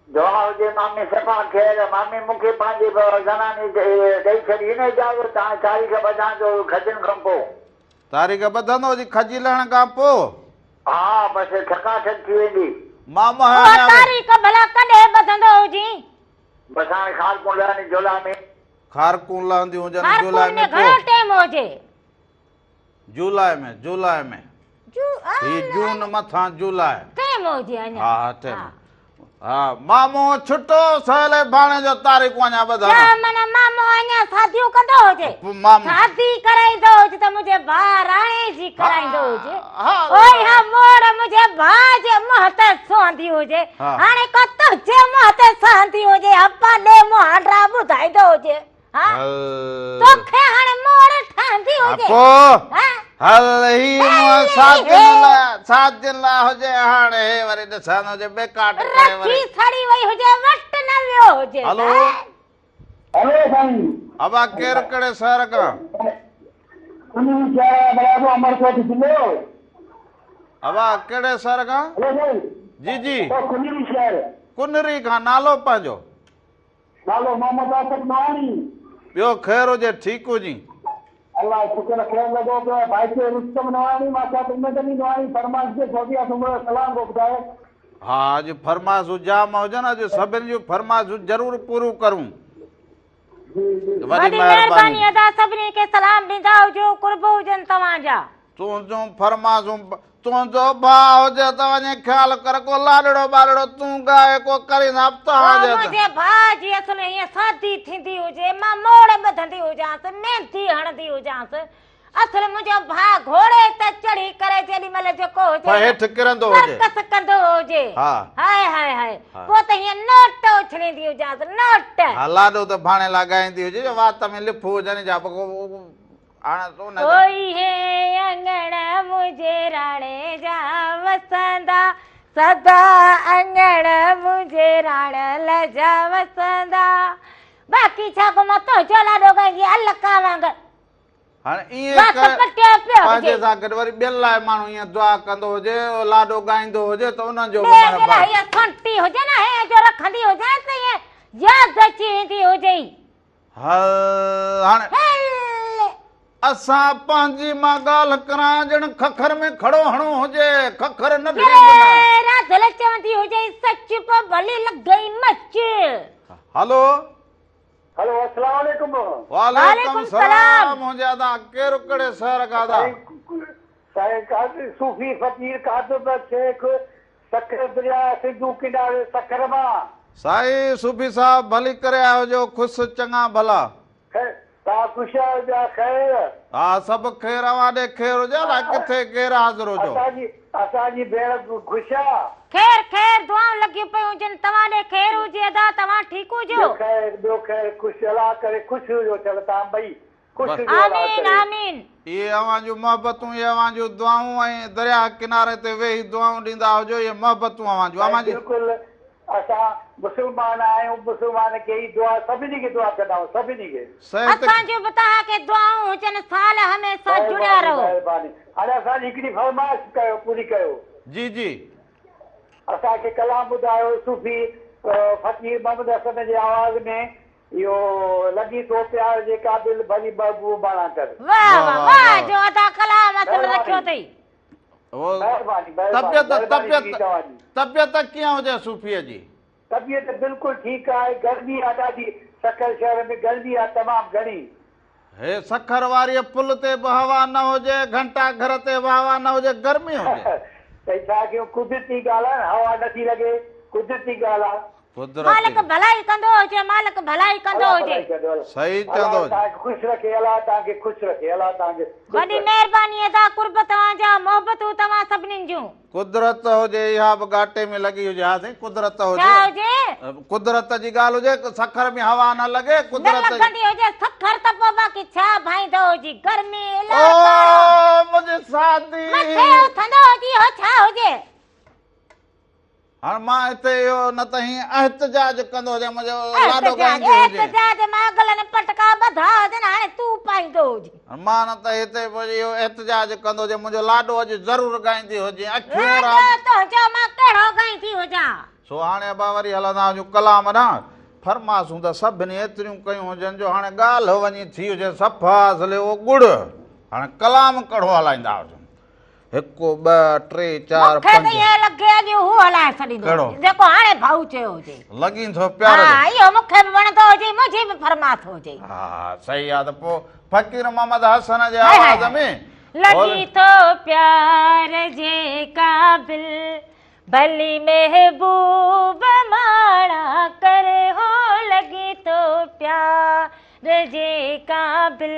दुआ हुजे मामी सफ़ा ख़ैर। मामी मूंखे पंहिंजी ज़नानी ॾेई छॾी हिन इजाज़त। हाणे तारीख़ ॿधां थो खजनि खां पोइ। तारीख़ ॿधंदो जी खजी लहण खां पोइ? हा बसि थकाथक थी वेंदी। मामा उहा तारीख़ भला कॾहिं ॿधंदो हुजी? बसि हाणे खाल को लहणी झोला में। खारकूं लहंदियूं हुजनि जुलाई कारकुन में में घणो टाइम हुजे? जुलाई में ही जून मथां जुलाई। टाइम हुजे अञा। हा टाइम। हा मामो छुटो सहेले भाणे जो तारीख़ अञा ॿधण। छा माना मामो अञा शादियूं कंदो हुजे? मामो शादी कराईंदो हुजे त मुंहिंजे भाउ राणे जी कराईंदो हुजे। हा ओए हा मोड़ मुंहिंजे भाउ जे मुंहं ते सोहंदी हुजे। हा। हाणे को तुंहिंजे मुंहं ते सहंदी हुजे, हपा ॾे मुहांडा ॿुधाईंदो हुजे। हा तोखे हाणे मोड़ ठहंदी हुजे। पोइ हा हल ही सात दिन लाइ हुजे। हाणे हे वरी ॾिसण हुजे बेकार करे वरी। रखी सड़ी वई हुजे, वट न वियो हुजे। हलो हलो साईं। अबा केरु कड़े शहर खां? अमरकोट जिलो। अबा कहिड़े शहर खां? हेलो साईं। जी जी कुनरी शहर। कुनरी खां। नालो पंहिंजो? नालो मोहम्मद आसिफ नवानी। ॿियो ख़ैर हुजे, ठीकु हुजी? अल्लाह शुक्र ख़ैर लॻो पियो आहे। भाई के रुस्तम नवानी, मां छा उम्मीदनी नवानी फरमाइश जे छोटिया तुमरो सलाम को ॿुधाए। हा अॼु फरमाइशूं जाम हुजनि, अॼु सभिनि जूं फरमाइशूं ज़रूरु पूरियूं करूं। वॾी महिरबानी अदा। सभिनी खे सलाम ॾींदा हुजो, कुर्ब हुजनि तव्हांजा। तुंहिंजूं फरमाइशूं तुंहिंजो भाउ हुजे त वञी ख्याल कर, को लाॾड़ो बाॾड़ो तूं ॻाए, को करींदा मुंहिंजे भाउ जी असुल हीअं शादी थींदी हुजे, मां मोड़ ॿधंदी हुजांसि, मेहंदी हणंदी हुजांसि। असुल मुंहिंजो भाउ घोड़े ते चढ़ी करे जेॾी महिल जेको हुजे हेठि किरंदो हुजे, सर्कस कंदो हुजे। हाय हाय हाय पोइ त हीअं नोट उछलींदी हुजांसि, नोट। हा लाॾो त भाणे लॻाईंदी हुजे, वात में लिफ हुजनि जा। कोई है अंगण मुझे राणे जा वसंदा, सदा अंगण मुझे राण लजा वसंदा। बाक़ी छा को मां तुंहिंजो लाॾो गाईंदी अलका वांगुरु। हाणे ईअं पंहिंजे सां गॾु वरी ॿियनि लाइ माण्हू ईअं दुआ कंदो हुजे, लाॾो ॻाईंदो हुजे त उन्हनि जो संटी हुजे न, हे जो रखंदी हुजे त ईअं यादि अची वेंदी हुजे। हाणे असां पंहिंजी मां ॻाल्हि करां ॼण खखर में खड़ो हणो हुजे, खखर न दिल चवंदी हुजे सच पर भली लग गई मच। हलो हेलो अस्सलाम वालेकुम। वालेकुम सलाम। मुंहिंजे अदा केरु कड़े शहर का अदा? साईं कादर सूफी फकीर कादर शेख सखर दरिया सिद्धू किनारे सखर मां। साईं सूफी साहब भली करे आयो जो, खुश चङा भला? तव्हां ख़ुशि आहियो जा? ख़ैर? हा सभु ख़ैर। अवां ॾे ख़ैर हुजे अलाए किथे केरु हाज़िर हुजो? असांजी भेण ख़ुशि आहे। खैर खैर दुआऊं लॻी पयूं हुजनि, तव्हां ॾे ख़ैर हुजे अदा, तव्हां ठीकु हुजो? ॿियो ख़ैर ख़ुशि अलाह करे ख़ुशि हुजो। चलो तव्हां ॿई ख़ुशि हुजो। आमीन आमीन। ये अवां जूं मोहबतूं, ये अवां जूं दुआऊं ऐं दरिया किनारे ते वेही दुआऊं ॾींदा हुजो, ये मोहबतूं अवां जूं। अवां जी बिल्कुलु असां मुस्लमान आहियूं, मुस्लमान खे ई दुआ, सभिनी खे दुआ कंदा आहियूं, सभिनी खे। असांजो बि तव्हांखे दुआऊं हुजनि, साल हमेशा जुड़िया रहो। महिरबानी। हाणे असांजी हिकिड़ी फरमाइश कयो, पूरी कयो। जी जी। असांखे कलाम ॿुधायो सूफ़ी फ़कीर मोहम्मद हसन जे आवाज़ में, इहो लॻी थो प्यार जे क़ाबिल भली बहबू बाणा कर। वाह वाह वाह, जो अदा कलाम असल रखियो अथई। तबियत कीअं हुजे सूफ़ीअ जी? तबियत बिल्कुलु ठीकु आहे। गर्मी आहे ॾाढी, सखर शहर में गर्मी आहे तमामु घणी। हे सखर वारी पुल ते बि हवा न हुजे, घंटा घर ते बि हवा न हुजे, गर्मी हुजे। त छा कयूं, कुदरती ॻाल्हि आहे, हवा नथी लॻे, कुदरती ॻाल्हि आहे। मालिक भलाई कंदो हुजे, मालिक भलाई कंदो हुजे। सही चंदो हुजे। तव्हांखे ख़ुशि रखे अलाह, तव्हांखे ख़ुशि रखे अलाह, तव्हांखे वॾी महिरबानी अदा, कुर्ब तव्हांजा, मोहबतूं तव्हां सभिनीनि जूं। कुदरत हुजे, इहा बि घाटे में लॻी हुजे। हा साईं, कुदरत छा हुजे, हुजे? कुदरत जी ॻाल्हि हुजे, सखर में हवा न लॻे, कुदरत लॻंदी हुजे सखर त पोइ बाक़ी छा भाईंदो हुजे, गर्मी ओ मुंहिंजी साथी मथे उथंदो हुजे, हो छा हुजे? हाणे मां हिते इहो न त हीअं एहतजाज कंदो हुजे, मुंहिंजो लाॾो ॻाईंदो हुजे। एहतजाज मां गलनि पटका ॿधा हुजनि, हाणे तूं पाईंदो हुजे। मां न त हिते इहो एहतजाज कंदो हुजे, मुंहिंजो लाॾो अॼु ज़रूरु ॻाईंदी हुजे। तुंहिंजो मां कहिड़ो ॻाईंदी हुजां? सो हाणे अबा वरी हलंदा हुजूं कलाम न, फरमासूं त सभिनी एतिरियूं कयूं हुजनि जो हाणे ॻाल्हि वञी थी हुजे सफ़ा असले उहो गुड़। हाणे कलाम कहिड़ो हलाईंदा हुजूं? 1 2 3 4 5 लॻे अॼु हू हलाए छॾींदो, जेको हाणे भाऊ चयो हुजे। लॻी थो प्यार। हा इहो मूंखे बि वणंदो हुजे, मुंहिंजी बि फरमात हुजे। हा सही आहे। त पोइ फ़कीर मोहम्मद हसन जे आवाज़ में लॻी थो प्यार जे क़ाबिल भली महबूब माणा करे हो, लॻी थो प्यार जे क़ाबिल।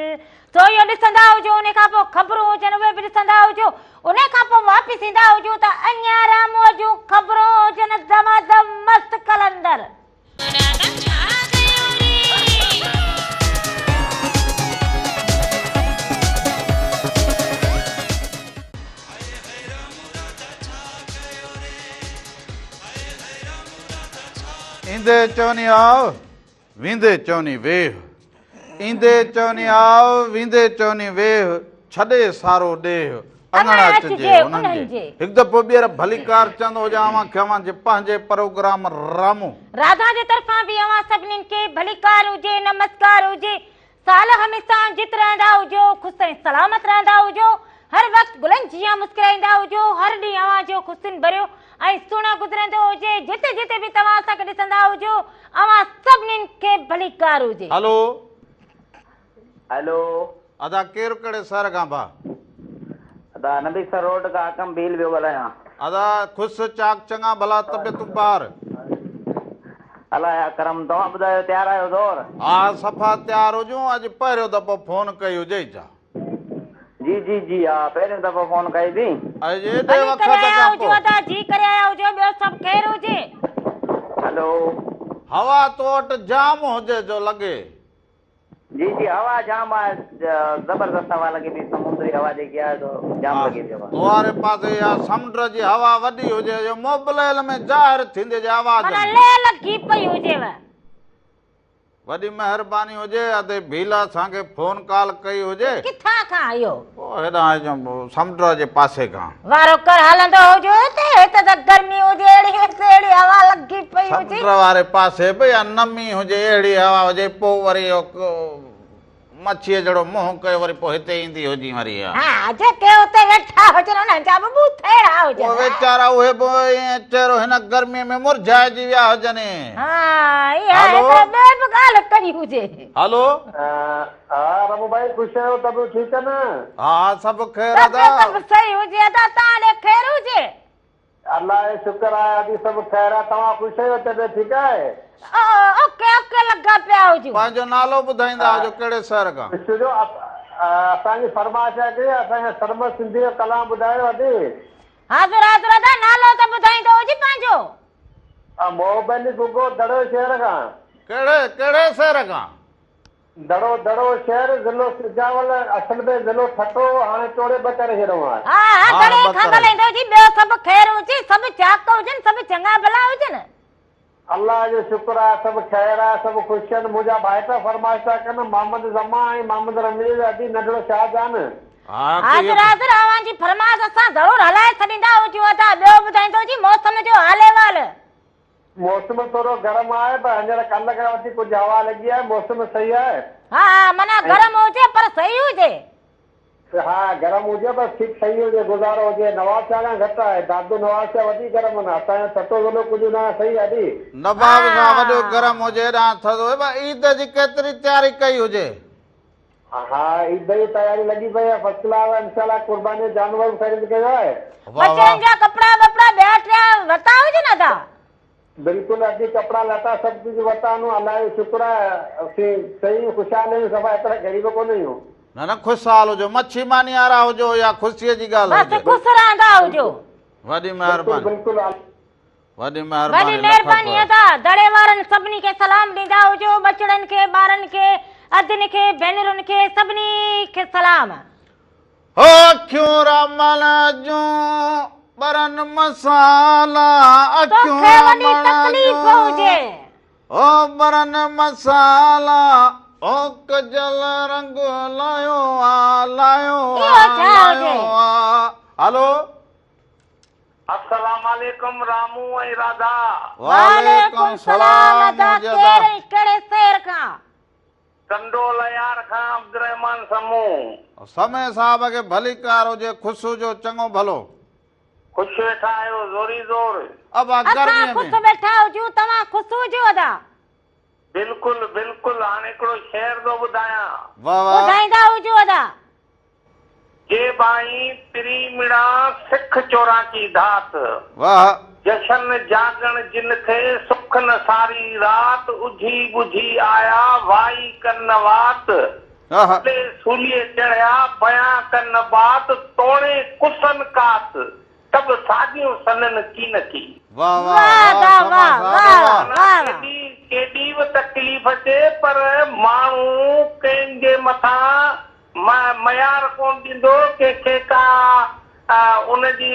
तो इहो ॾिसंदा हुजो, उन खां पोइ ख़बरूं हुजनि उहे बि ॾिसंदा हुजो, उन खां पोइ वापसि ईंदा हुजो त अञा रामो जूं ख़बरूं हुजनि दमादम मस्त कलंदर। ईंदे चवनी आओ, वेंदे चवनी वेह, ईंदे चवनी आओ, वेंदे चवनी वेह, छॾे सारो ॾेह, अङण अचिजे उन्हनि जे। हिकु दफ़ो ॿीहर भलीकार चवंदो हुजां अव्हांखे, अव्हां जे पंहिंजे प्रोग्राम रामो राधा जे तरफ़ां बि अव्हां सभिनीनि खे भलीकार हुजे, नमस्कार हुजे। साल हमेशा जित रहंदा हुजो, ख़ुशि ऐं सलामत रहंदा हुजो, हर वक़्तु गुलनि जीअं मुस्कुराईंदा हुजो, हर ॾींहुं अव्हां जो ख़ुशियुनि भरियो ऐं सुहिणो गुज़रंदो हुजे। जिते जिते बि तव्हां असांखे ॾिसंदा हुजो, अव्हां सभिनीनि खे भलीकार हुजे। हलो हेलो अदा केरु कहिड़े शहर खां भा? अदा नबीसर रोड खां कम भील पियो ॻाल्हायां। अदा ख़ुशि चाक चङा भला, तबियतूं ॿार? अलाह करम। तव्हां ॿुधायो तयारु आहियो दौर? हा सफ़ा तयारु हुजूं। अॼु पहिरियों दफ़ो फोन कई हुजे छा? जी जी जी हा, पहिरियों दफ़ो फोन कई थी। हेलो हवा तो वटि जाम हुजे जो लॻे? जी जी हवा जाम आहे, ज़बरदस्त हवा लॻे थी, समुंद्री हवा जेकी आहे तो जाम लॻे थी। तुम्हारे पासे या समुंड जी हवा वॾी हुजे जो मोबाइल में ज़ाहिर थींदे जे आवाज़ लॻी पई हुजेव। वॾी महिरबानी हुजे अदे भीला असांखे फोन कॉल कई हुजे। किथां खां आयो? हेॾां समुंड जे पासे खां। वारो कर हलंदो हुजो त गर्मी हुजे, अहिड़ी हवा लॻी पई हुजे। समुंड वारे पासे बि या नमी हुजे, अहिड़ी हवा हुजे, पोइ वरी मच्छीअ जहिड़ो मुंहुं कयो वरी पोइ हिते ईंदी हुजी वरी हा जेके उते वेठा हुजनि उन्हनि जा बि बूथेड़ा हुजनि पोइ वीचारा उहे बि ईअं चहिरो हिन गर्मीअ में मुरझाइजी विया हुजनि। हा इहा हलो? हिकिड़ो ॿिए बि ॻाल्हि करी हुजे। हलो हाँ रमू भाई खुश आहियो तबियत ठीक है न? हा सभु ख़ैर तबियत अदा। बि सही हुजे अदा तव्हां ॾे ख़ैर हुजे। अल्लाह जो शुक्र आहे अॼु सभु ख़ैर आहे। तव्हां खुश आहियो तबियत ठीक आहे? ओके ओके लॻा पिया हुजो। पंहिंजो नालो ॿुधाईंदा हुजो कहिड़े शहर खां? ॾिसो असांजी फरमाइश आहे की असांखे सर्व सिंधी जो कलाम ॿुधायो अॼु। हाज़ुर हाज़ुर अदा नालो त ॿुधाईंदो हुजे पंहिंजो। मोहबनी गुगो दड़ो शहर खां। कहिड़े शहर खां? दड़ो शहर ज़िलो सिजावल असल में ज़िलो ठटो हाणे चोड़े ॿ करे छॾियो आहे। हा हा दड़े खां ॻाल्हाईंदो हुजे ॿियो सभु ख़ैर हुजे सभु चाक हुजनि सभु चङा भला हुजनि। अल्लाह जो शुक्र आहे सभु ख़ैर आहे सभु ख़ुशि आहिनि। मुंहिंजा भाइट फरमाइश था कनि मोहम्मद ज़मा ऐं मोहम्मद रमीज़ अॼु नंढड़ो शाहजहान। हाज़ुर हाज़ुर अवां जी फरमाइश असां ज़रूर हलाए छॾींदा हुजूं अदा। ॿियो ॿुधाईंदो हुजे मौसम जो हाल अहिवाल। मौसम थोरो गरम आहे पर हींअर कल्ह खां वठी कुझु हवा लॻी आहे। मौसम सही आहे। हा माना गरम हुजे पर सही हुजे। हाँ गरम हुजे बस ठीक सही हुजे गुज़ारो हुजे। नवाब शाह खां घटि आहे। दादू नवाब शाह वधीक गरम न असांजो सतो ज़िलो कुझु न सही आहे। नवाब सां वॾो गरम हुजे हेॾां थधो ईद जी केतिरी तयारी कई हुजे? हा ईद जी तयारी लॻी पई आहे फर्स्ट क्लास इंशाल्लाह। कुर्बानी जानवर ख़रीद कयो आहे। बच्चनि जा कपिड़ा वपड़ा ॿिया टिया वरिता हुजनि अदा? बिल्कुलु अॼु कपिड़ा लटा सभु कुझु वरिता आहिनि। अल्लाह जो शुक्र आहे सही ख़ुशहाल आहियूं। सभु एतिरा ग़रीब कोन आहियूं। न ख़ुशहाल हुजो मच्छी मानी वारा हुजो या ख़ुशीअ जी ॻाल्हि बसि हुजे। ख़ुशि रहंदा हुजो। वॾी महिरबानी बिल्कुलु वॾी वॾी महिरबानी महिरबानी अदा। दड़े वारनि सभिनी खे सलाम ॾींदा हुजो बचड़नि खे ॿारनि खे अदिन खे भेनरुनि खे सभिनी खे सलाम। हो अखियूं रमल जूं बरन मसाला अखियूं तोखे वॾी रमल तकलीफ़ जूं हुजे। ओ बरन मसाला ओ कजल रंग लायो आ लायो इहो छा हुजे? हलो अस्सलाम वालेकुम रामू ऐं राधा। वालेकुम सलाम अदा। कहिड़े शहर खां? कंडोल यार खां अब्दुरहमान समूह। समय साहब खे भली कार हुजे ख़ुशि हुजो चङो भलो। ख़ुशि वेठा आहियो ज़ोरी ज़ोर। अब असां गर्मीअ ख़ुशि में वेठा हुजूं तव्हां ख़ुशि हुजो अदा। बिल्कुलु बिल्कुलु हाणे हिकिड़ो शेर थो ॿुधायां। वाह वाह ॿुधाईंदा हुजो अदा। जे बाई त्रिमिड़ा सिख चोराची धात वाह जशन जागण जिन थे सुख न सारी रात उझी बुझी आया वाई कन वात आहा। सूलिए चढ़िया बया कन बात तोड़े कुसन कात तब सागियूं सनन की न की। वाह वाह वाह वाह वाह वाह वाह। केॾी बि तकलीफ़ अचे पर माण्हू कंहिंजे मथां मयार कोन ॾींदो कंहिंखे का उनजी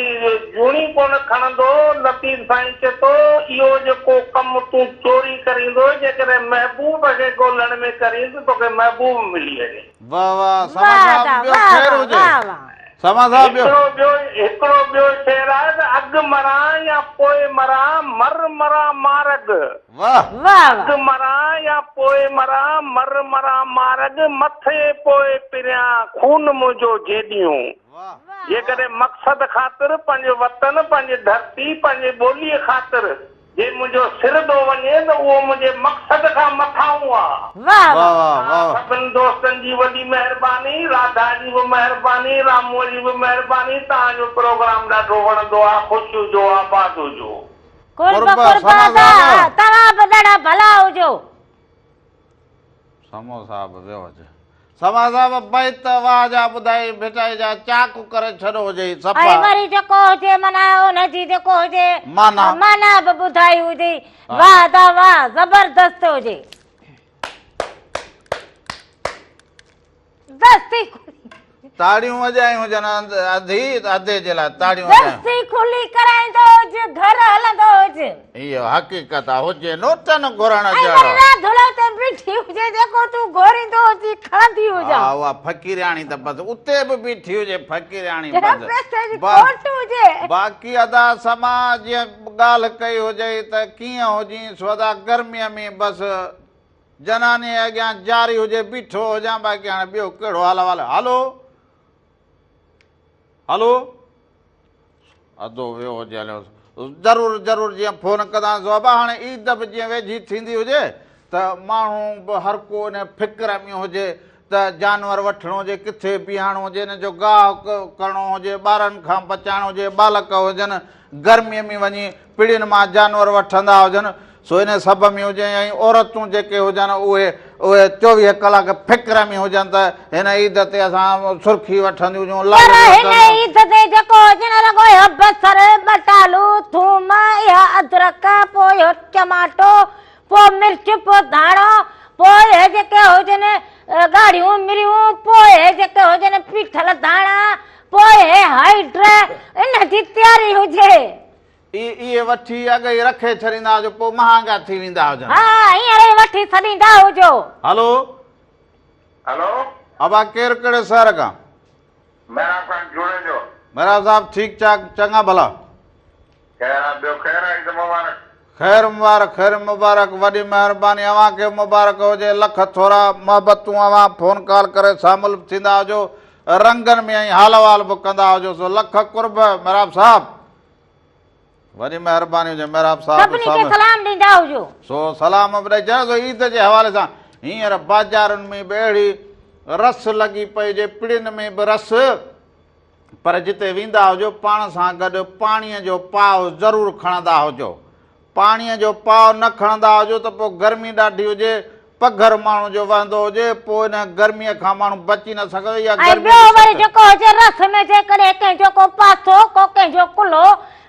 जूणी कोन खणंदो। लतीफ़ साईं चए थो इहो जेको कमु तूं चोरी करींदो जेकॾहिं महबूब खे ॻोल्हण में करींदो तोखे महबूब मिली वञे। वाह वाह वाह समा अदा, साहब ॿियो वाह ख़ैर वाह, हुजे। वाह वाह। समा साहब ॿियो शेर आहे त अॻु मरां या पोइ मरां मर मरां मारग। वाह वाह अॻु मरां या पोइ मरां मर मरां मारग मथे पोइ पिरियां खून मुंहिंजो जेॾियूं। वाह जेकॾहिं मक़सद ख़ातिर पंहिंजो वतन पंहिंजी धरती पंहिंजी ॿोलीअ ख़ातिर जे मुंहिंजो सिर थो वञे त उहो मुंहिंजे मक़सद खां मथां आहे। वाह वाह वाह वाह सभिनि दोस्तनि जी वॾी महिरबानी राधा जी बि महिरबानी रामू जी बि महिरबानी। तव्हांजो प्रोग्राम ॾाढो वणंदो आहे। ख़ुशि हुजो आबाद हुजो। तव्हां बि ॾाढा भला हुजो। समो साहब वियो हुजे। समा साहब बैत वाह जा ॿुधाई भेटाई जा चाकू करे छॾो हुजे ऐं सफ़ा वरी जेको हुजे माना हुनजी जेको हुजे माना बि ॿुधाई हुजे। वाह दा वाह ज़बरदस्त हुजे। दस्ती ताड़ियूं वॼाई हुजनि अधे जे लाइ ताड़ियूं दस्ती खुली कराईंदो हुजे घर हलंदो हुजे। इहो हक़ीक़त आहे हुजे नोटन घुरण ऐं जहिड़ो। वरी राधुलो ते बीठी हुजे जेको तूं घोरींदो हुजे खणंदी हुजे। हा उहा फ़क़ीराणी त बसि उते बि बीठी हुजे फ़क़ीराणी पैसे जी बसि कोट हुजे। बाक़ी अदा समाज ॻाल्हि कई हुजे त कीअं हुजी सो अदा गर्मीअ में बसि जनानी अॻियां जारी हुजे बीठो हुजां बाक़ी हाणे ॿियो कहिड़ो हाल वाल। हलो हलो अधो वियो हुजे हलियो ज़रूरु ज़रूरु जीअं फोन कंदासीं बाबा। हाणे ईद बि जीअं वेझी थींदी हुजे त माण्हू बि हर को इन फिक्र में हुजे त जानवर वठिणो हुजे किथे बीहारणो हुजे हिन जो गाह करिणो हुजे ॿारनि खां बचाइणो हुजे बालक हुजनि गर्मीअ में वञी पिड़ियुनि मां जानवर वठंदा हुजनि। सो इन सभ में हुजे ऐं औरतूं जेके हुजनि उहे 24 कलाक फिक्र में हुजनि त हिन ईद ते असां सुर्खी वठंदियूं हुजूं पर हिन ईद ते जेको हुजणु लॻो इहो बसर बटालू थूम या अदरक पोइ इहो टमाटो पोइ मिर्च पोइ धाणो पोइ इहे जेके हुजनि ॻाढ़ियूं मिरियूं पोइ जेके हुजनि पीठल धाणा पोइ हाइड्र इन जी तयारी हुजे। इहे वठी अॻ ई रखे छॾींदा हुजो पोइ महांगा थी वेंदा हुजनि। हा हींअर ई वठी छॾींदा हुजो। हलो हेलो अबा केरु कहिड़े शहर खां? मेरा खान जुड़े जो मेरा साहब ठीक ठाक चङा भला खैर ॿियो खैर आहे ईद मुबारक। खैर मुबारक वॾी महिरबानी अव्हां खे मुबारक हुजे लख थोरा मोहबतूं अव्हां फोन कॉल करे शामिल थींदा हुजो रंगनि में ऐं हाल वाल बि कंदा हुजो सो लख कुर्ब मेहराब साहब वॾी महिरबानी हुजे मेहराब साहब सभिनी खे सलाम ॾींदा हुजो। सो सलाम बि ॾेई चयो ईद जे हवाले सां हींअर बाज़ारुनि में बि अहिड़ी रस लॻी पई हुजे पिड़ियुनि में बि रस पर जिते वेंदा हुजो पाण सां गॾु पाणीअ जो पाव ज़रूरु खणंदा हुजो। पाणीअ जो पाव न खणंदा हुजो त पोइ गर्मी ॾाढी हुजे पघर माण्हू जो वहंदो हुजे पोइ इन गर्मीअ खां माण्हू बची न सघंदो या ॿियो वरी जेको हुजे रस में जेकॾहिं कंहिंजो को पासो को कंहिंजो कुलो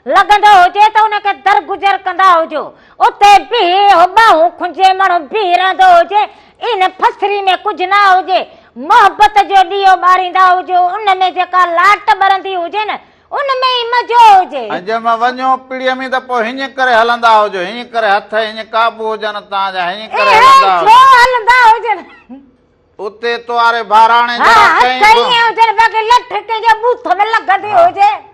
लॻंदो हुजे त उनखे दरगुजर कंदा हुजो उते बीह ॿाहूं खुंजे माण्हू बीह रहंदो हुजे इन फसरी में कुझु न हुजे मोहबत जो ॾीओ ॿारींदा हुजो उन में जेका लाट ॿरंदी हुजे न उनमें ई मज़ो हुजे। ऐं जंहिंमें वञो पिड़ीअ में त पोइ हीअं करे हलंदा हुजो हीअं करे हथ हीअं काबू हुजनि तव्हांजा हीअं करे हलंदा हुजनि उते तोवारे भाराणे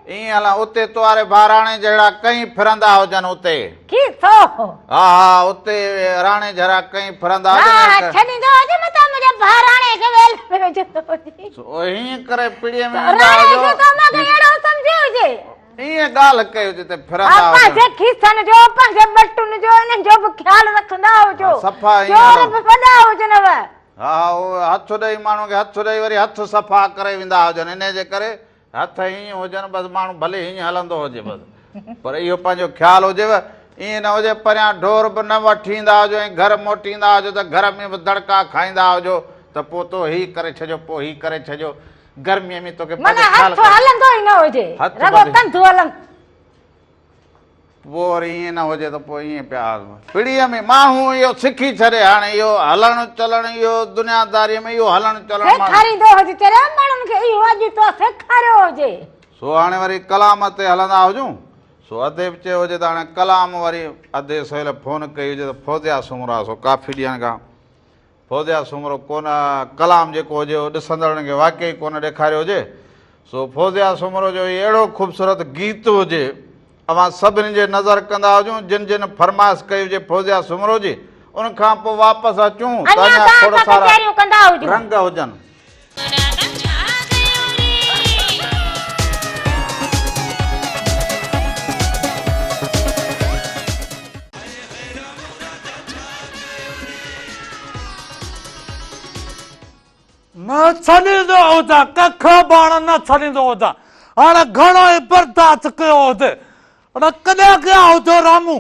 ईअं हलां उते तोवारे भाराणे जहिड़ा कई फिरंदा हुजनि उते हा उते राणे जहिड़ा कई फिरंदा हीअं करे पिड़ीअ में ईअं ॻाल्हि कई हुजे त फिरंदा हा उहो हथ ॾेई माण्हू खे हथ ॾेई वरी हथ सफ़ा करे वेंदा हुजनि इन जे करे हथ हीअं हुजनि बसि माण्हू भले हीअं हलंदो हुजे बसि पर इहो पंहिंजो ख़्यालु हुजेव ईअं न हुजे परियां ढोर बि न वठी ईंदा हुजो ऐं घर मोटींदा हुजो त घर में बि दड़का खाईंदा हुजो त पोइ तो हीअ करे छॾियो पोइ हीअ करे छॾियो गर्मीअ में तोखे पोइ वरी ईअं न हुजे त पोइ ईअं पिया पिड़ीअ में माण्हू इहो सिखी छॾे हाणे इहो हलणु चलणु इहो दुनियादारीअ में इहो हलणु चलणु सो हाणे वरी कलाम ते हलंदा हुजूं सो अधे बि चयो हुजे त हाणे कलाम वरी अधे सवेल फोन कई हुजे त फौजिया सुम्हरा सो काफ़ी ॾींहंनि खां फौजिया सुम्हरो कोन कलाम जेको हुजे उहो ॾिसंदड़नि खे वाक़ई कोन ॾेखारियो हुजे सो फौजिया सुम्हरो जो अहिड़ो ख़ूबसूरत गीत हुजे अवां सभिनी जे नज़र कंदा हुजूं जिन जिन फरमाइश कई हुजे फौजिया सुम्हरो जी उनखां पोइ वापसि अचूं थोरा सारा रंग हुजनि। न छॾींदो हुजां कख बाण न छॾींदो हुजां हाणे घणो ई बर्दाश्त कयो हुजे कॾहिं कया हुजो रामू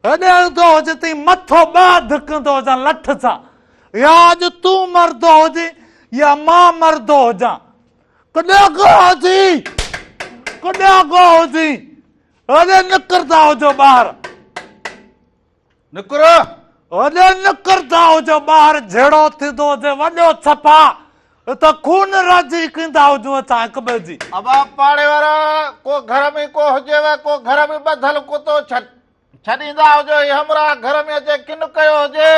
हेॾे हलंदो हुजे तई मथो ॿ धिकंदो हुजां लठ सां या अॼु तूं मरदो हुजे या मां मरदो हुजां कॾहिं को हुजी हेॾे निकिरंदा हुजो ॿाहिरि निकिरो होॾे निकिरंदा हुजो ॿाहिरि जहिड़ो थींदो हुजे वॾो छपा त खून राजी कंदा हुजूं असां हिक ॿिए जी अबा पाड़े वारा को घर में को हुजेव को घर में ॿधल कुतो छॾींदा हुजो हमरा घर में अचे किन कयो हुजे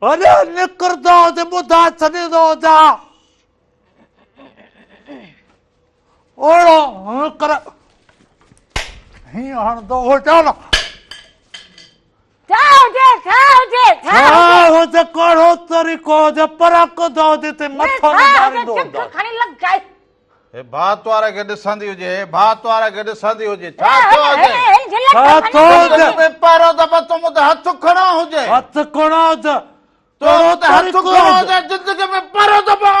होॾे निकिरंदो हुजे ॿुधा छॾींदो हुजां ओड़ो कर हीअं हणंदो हुजां न हुजे कहिड़ो तरीक़ो हुजे परख दो ते मथो न मारींदो चक खणी लग जाए हे भात वारे खे ॾिसंदी हुजे हे भात वारे खे ॾिसंदी हुजे छा थियो हुजे छा थियो हुजे ज़िंदगी में पहिरियों दफ़ो तूं मूं ते हथ खणो हुजे हथ कोणा हुजे तूं मूं ते हथ खणो हुजे ज़िंदगी में पहिरियों दफ़ो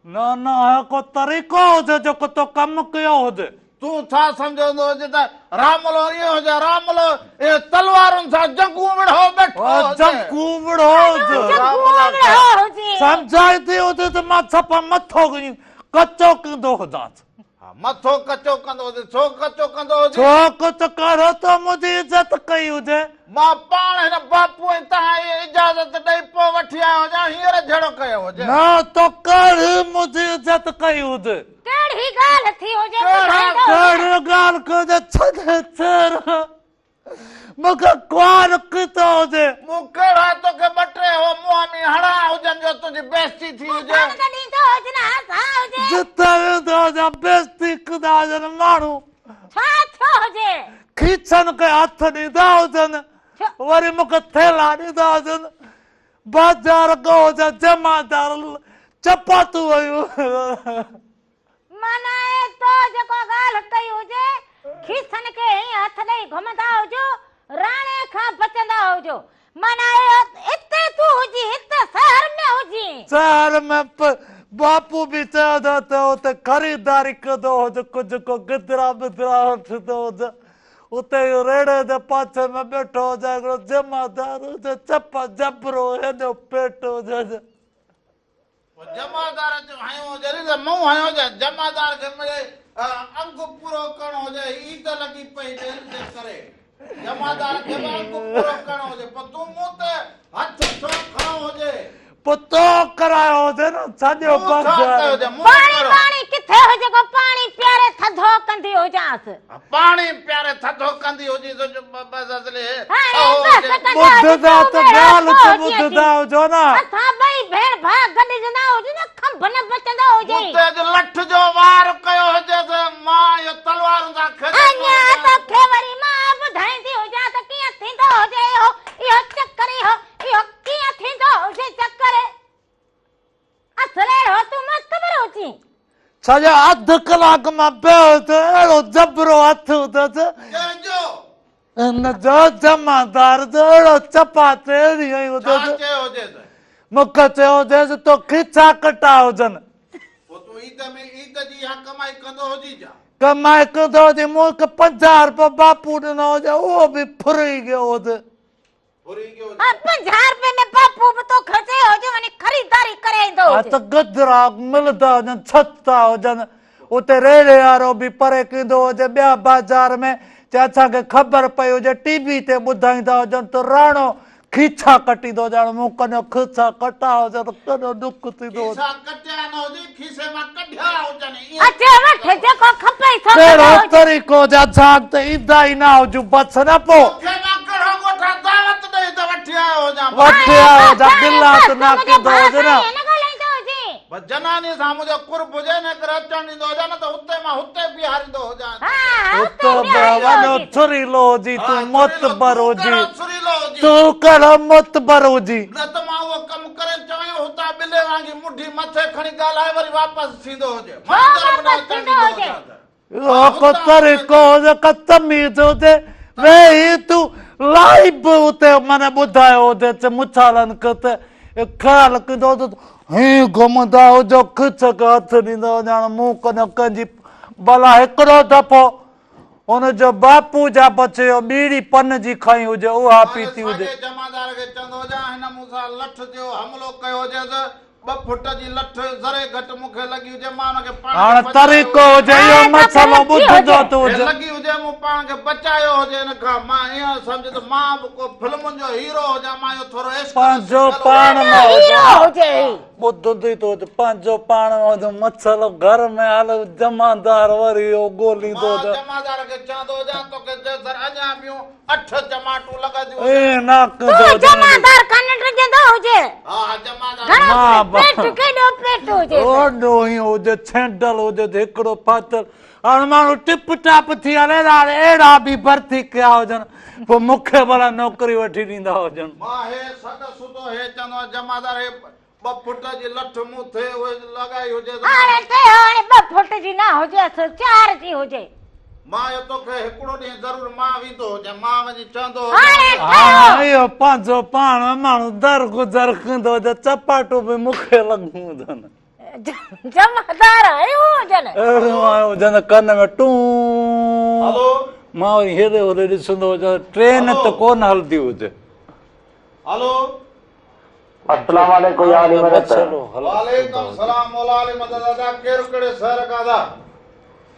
न न है को तरीक़ो हुजे जेको तो कम कयो हुजे तूं छा सम्झंदो हुजे त रामलो ईअं हुजे रामलो ए तलवारुनि सां जंगू विढ़ो वेठो हुजे जंगू विढ़ो हुजे सम्झाई थी हुजे त मां छपा मथो कचो कंदो हुजांसि मथो कचो कंदो हुजे छो कचो कंदो हुजे छो कुझु करो त मुंहिंजी इज़त कई हुजे मां पाण हिन बापू ऐं तव्हां इजाज़त ॾेई पोइ वठी आयो हुजां हींअर जहिड़ो कयो हुजे न तो कर मुंहिंजी इज़त कई हुजे कहिड़ी ॻाल्हि थी हुजे कहिड़ी ॻाल्हि कजे छॾे चर मूंखे कुआर कितो हुजे मूं कहिड़ा तोखे ॿ टे हो मुंहं में हणा हुजनि जो तुंहिंजी बेइज़ती थी हुजे जिते वेंदो हुजां बेइज़ती कंदा हुजनि माण्हू छा थियो हुजे खीचनि खे हथ ॾींदा हुजनि वरी मूंखे थेला ॾींदा हुजनि बाज़ार गो हुजे जमादार चपातू वयूं माना तो जेको ॻाल्हि कई हुजे खीसनि खे हथ ॾेई घुमंदा हुजो राणे खां बचंदा हुजो माना इते तू हुजी हिते शहर में हुजी शहर में बापू भी चवंदो त उते ख़रीदारी कंदो हुजे कुझु को गिदरा बिदरा वठंदो हुजे उते रेड़े जे पासे में वेठो हुजे हिकिड़ो जमादार हुजे चप जबरो हेॾो पेट हुजे जमादार जो हयो हुजे त मूं हयो हुजे जमादार खे मिले अंग पूरो करणो हुजे ई त लॻी पई जे करे जमादार खे अंग पूरो करणो हुजे पर तूं मूं ते हथ छो खणो हुजे पुतो करायो हुजे न सॼो बाज़ार पाणी किथे हुजे को पाणी प्यारे थधो कंदी हुजांसि पाणी प्यारे थधो कंदी हुजी तो बस असले ॿुधंदा त ॻाल्हि त ॿुधंदा हुजो न असां ॿई भेण भाउ गॾिजंदा हुजूं न खंभ न बचंदा हुजे उते लठ जो वार कयो हुजे त मां इहो तलवार सां खेॾंदो अञा तोखे वरी मां ॿुधाईंदी हुजां त कीअं थींदो हुजे इहो चक्कर इहो कीअं थींदो हुजे चक्कर असले हो तूं मस्त बरोची सॼा अधु कलाक मां पियो त अहिड़ो जबरो हथ हुदसि जो हिन जो जमादार त अहिड़ो चपाते ॾींहं हुदसि चयो हुजे त मूंखे चयो हुजेसि तो खीचा कटा हुजनि पोइ तूं ईद में ईद जी हा कमाई कंदो हुजी जा कमाई कंदो हुजे मूंखे 50 रुपया बापू ॾिनो हुजे उहो बि फुरी गयो हुजे 50 रुपए में बापू भी तो खर्चे हो जो वनी खरीदारी करे ईंदो हुजे त गदरा मिलंदा हुजनि छत्ता हुजनि उते रेड़े वारो बि परे कंदो हुजे ॿिया बाज़ार में जे असांखे ख़बर पई हुजे टीवी ते ॿुधाईंदा हुजनि त राणो खीचा कटींदो ॼण मूं कॾहिं खीचा कटा हुजनि कॾहिं दुख थींदो हुजे कटिया न हुजे खीसे मां कढिया हुजनि अचे वठे जेको खपे सो कहिड़ो तरीक़ो जे असां त ईंदा ई न हुजूं बस न पोइ गिलास न कंदो हुजे न जनानी सां मुंहिंजो कुर्ब हुजे न करे अचण ॾींदो हुजे न त हुते मां हुते बीहारींदो हुजां वञो छुरी लो हुजी तूं मोतबर हुजी तूं कहिड़ो मोतबर हुजी न त मां उहो कमु करे चवां हुतां ॿिले वांगी मुठी मथे खणी ॻाल्हाए वरी वापसि थींदो हुजे को तरीक़ो हुजे का तमीज़ हुजे वेही तूं लाइव उते माने ॿुधायो हुजे मुछालनि खे त ख़्याल कंदो त हीअं घुमंदा हुजो खिच खे हथ ॾींदो ॼण मूं कॾहिं कंहिंजी भला हिकिड़ो दफ़ो हुनजो बापू जा बचियो बीड़ी पन जी खई हुजे उहा पीती हुजे जमादार खे चवंदो हुजां हिन मूंसां लठ जो हमलो कयो हुजे त 2 फुट जी लठ ज़रे घटि मूंखे लॻी हुजे मां हुनखे हाणे तरीक़ो हुजे इहो मसलो ॿुधंदो त हुजे लॻी हुजे मूं पाण खे बचायो हुजे हिन खां मां ईअं सम्झ त मां बि को फिल्मुनि जो हीरो हुजां मां इहो थोरो पंहिंजो पाण ॿुधंदी तो पंहिंजो पाण मसलो घर में हल जमादार वरी इहो ॻोल्हींदो त जमादार खे चवंदो हुजां तोखे अञा ॿियूं 8 टमाटू लॻंदियूं जमादार कन ॾिजंदो हुजे हा जमादार पेट केॾो पेट हुजे ओॾो ई हुजे छेंडल हुजे हिकिड़ो फाथल हाणे माण्हू टिप टाप थी हले एड़ा भी भर्ती कया हुजन पोइ मूंखे भला नौकरी वठी ॾींदा हुजनि। मां हे सद सुतो हे चंदो जमादार हे 2 फुट जी लठ मूं थे उहे लॻाई हुजे हाणे ते हाणे 2 फुट जी ना हुजे 4 जी हुजे। मां यो तोखे हिकिड़ो ॾींहुं ज़रूर मां वेंदो हुजे मां वञी चवंदो हा इहो पंहिंजो पाण माण्हू दर गुज़र कंदो हुजे चपाटो बि मूंखे लॻूं हुजनि। जमादार आयो हुजनि अहिड़ो आयो हुजनि कन में टूं हलो मां वरी हेॾे होॾे ॾिसंदो हुजां ट्रेन त कोन हलंदी हुजे। हलो अस्सलाम वालेकुम या अली मदद। चलो हलो वालेकुम सलाम मौला अली मदद दादा केरु कहिड़े शहर खां दा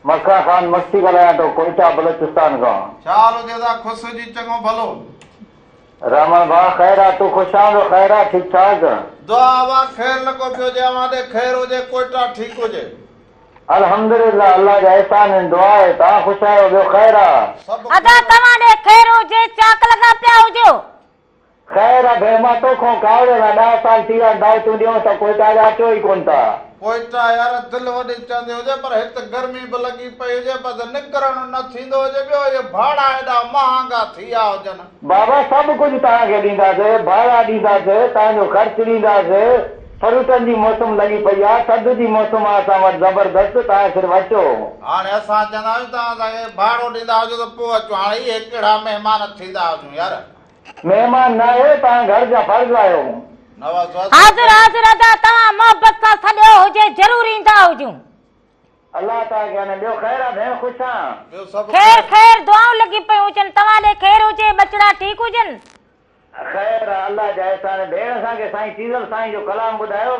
मक्का खान मस्ती ॻाल्हायां थो कोयटा बलोचिस्तान खां। छा हाल हुजे दा ख़ुशि जी चङो भलो रहमान भाउ ख़ैर आहे तूं ख़ुशि आहीं ख़ैर आहे ठीकु ठाक दुआ वा ख़ैर लॻो पियो हुजे अवां ख़ैर हुजे कोयटा ठीकु हुजे अल्हम्दुलिल्लाह अल्लाह जा एहसान आहिनि दुआ आहे तव्हां ख़ुशि आहियो ॿियो ख़ैर आहे सभु अदा तव्हां ॾे ख़ैर हुजे चाक लॻा पिया हुजो। ख़ैर आहे भेण मां तोखां कावड़े में 10 साल थी विया दावतूं ॾियूं त कोयटा जा अचो ई कोन था। कोयटा यार दिलि वॾी चवंदी हुजे पर हिते गर्मी बि लॻी पई हुजे पर निकिरणु न थींदो हुजे ॿियो इहे भाड़ा हेॾा महांगा थी विया हुजनि। बाबा सभु कुझु तव्हांखे ॾींदासीं भाड़ा ॾींदासीं तव्हांजो ख़र्चु ॾींदासीं फ्रूटनि जी मौसम लॻी पई आहे थधि जी मौसम आहे असां वटि ज़बरदस्त तव्हां सिर्फ़ु अचो। हाणे असां चवंदा आहियूं तव्हां असांखे भाड़ो ॾींदा हुजो त पोइ अचो हाणे इहे कहिड़ा महिमान थींदा हुजूं यार महिमान न आहे तव्हां घर जा फर्ज़ आहियो। हाज़िर हाज़िर अदा तव्हां मोहबत सां सॾियो हुजे ज़रूर ईंदा हुजूं। अल्लाह तव्हांखे अने ॿियो ख़ैर आहे भेण ख़ुशि आहियां ॿियो सभु ख़ैर ख़ैर दुआऊं लॻी पयूं हुजनि तव्हां ॾे ख़ैर हुजे बचड़ा ठीकु हुजनि। ख़ैर आहे अल्लाह जा एहसान भेण असांखे साईं चीज़ल साईं जो कलाम ॿुधायो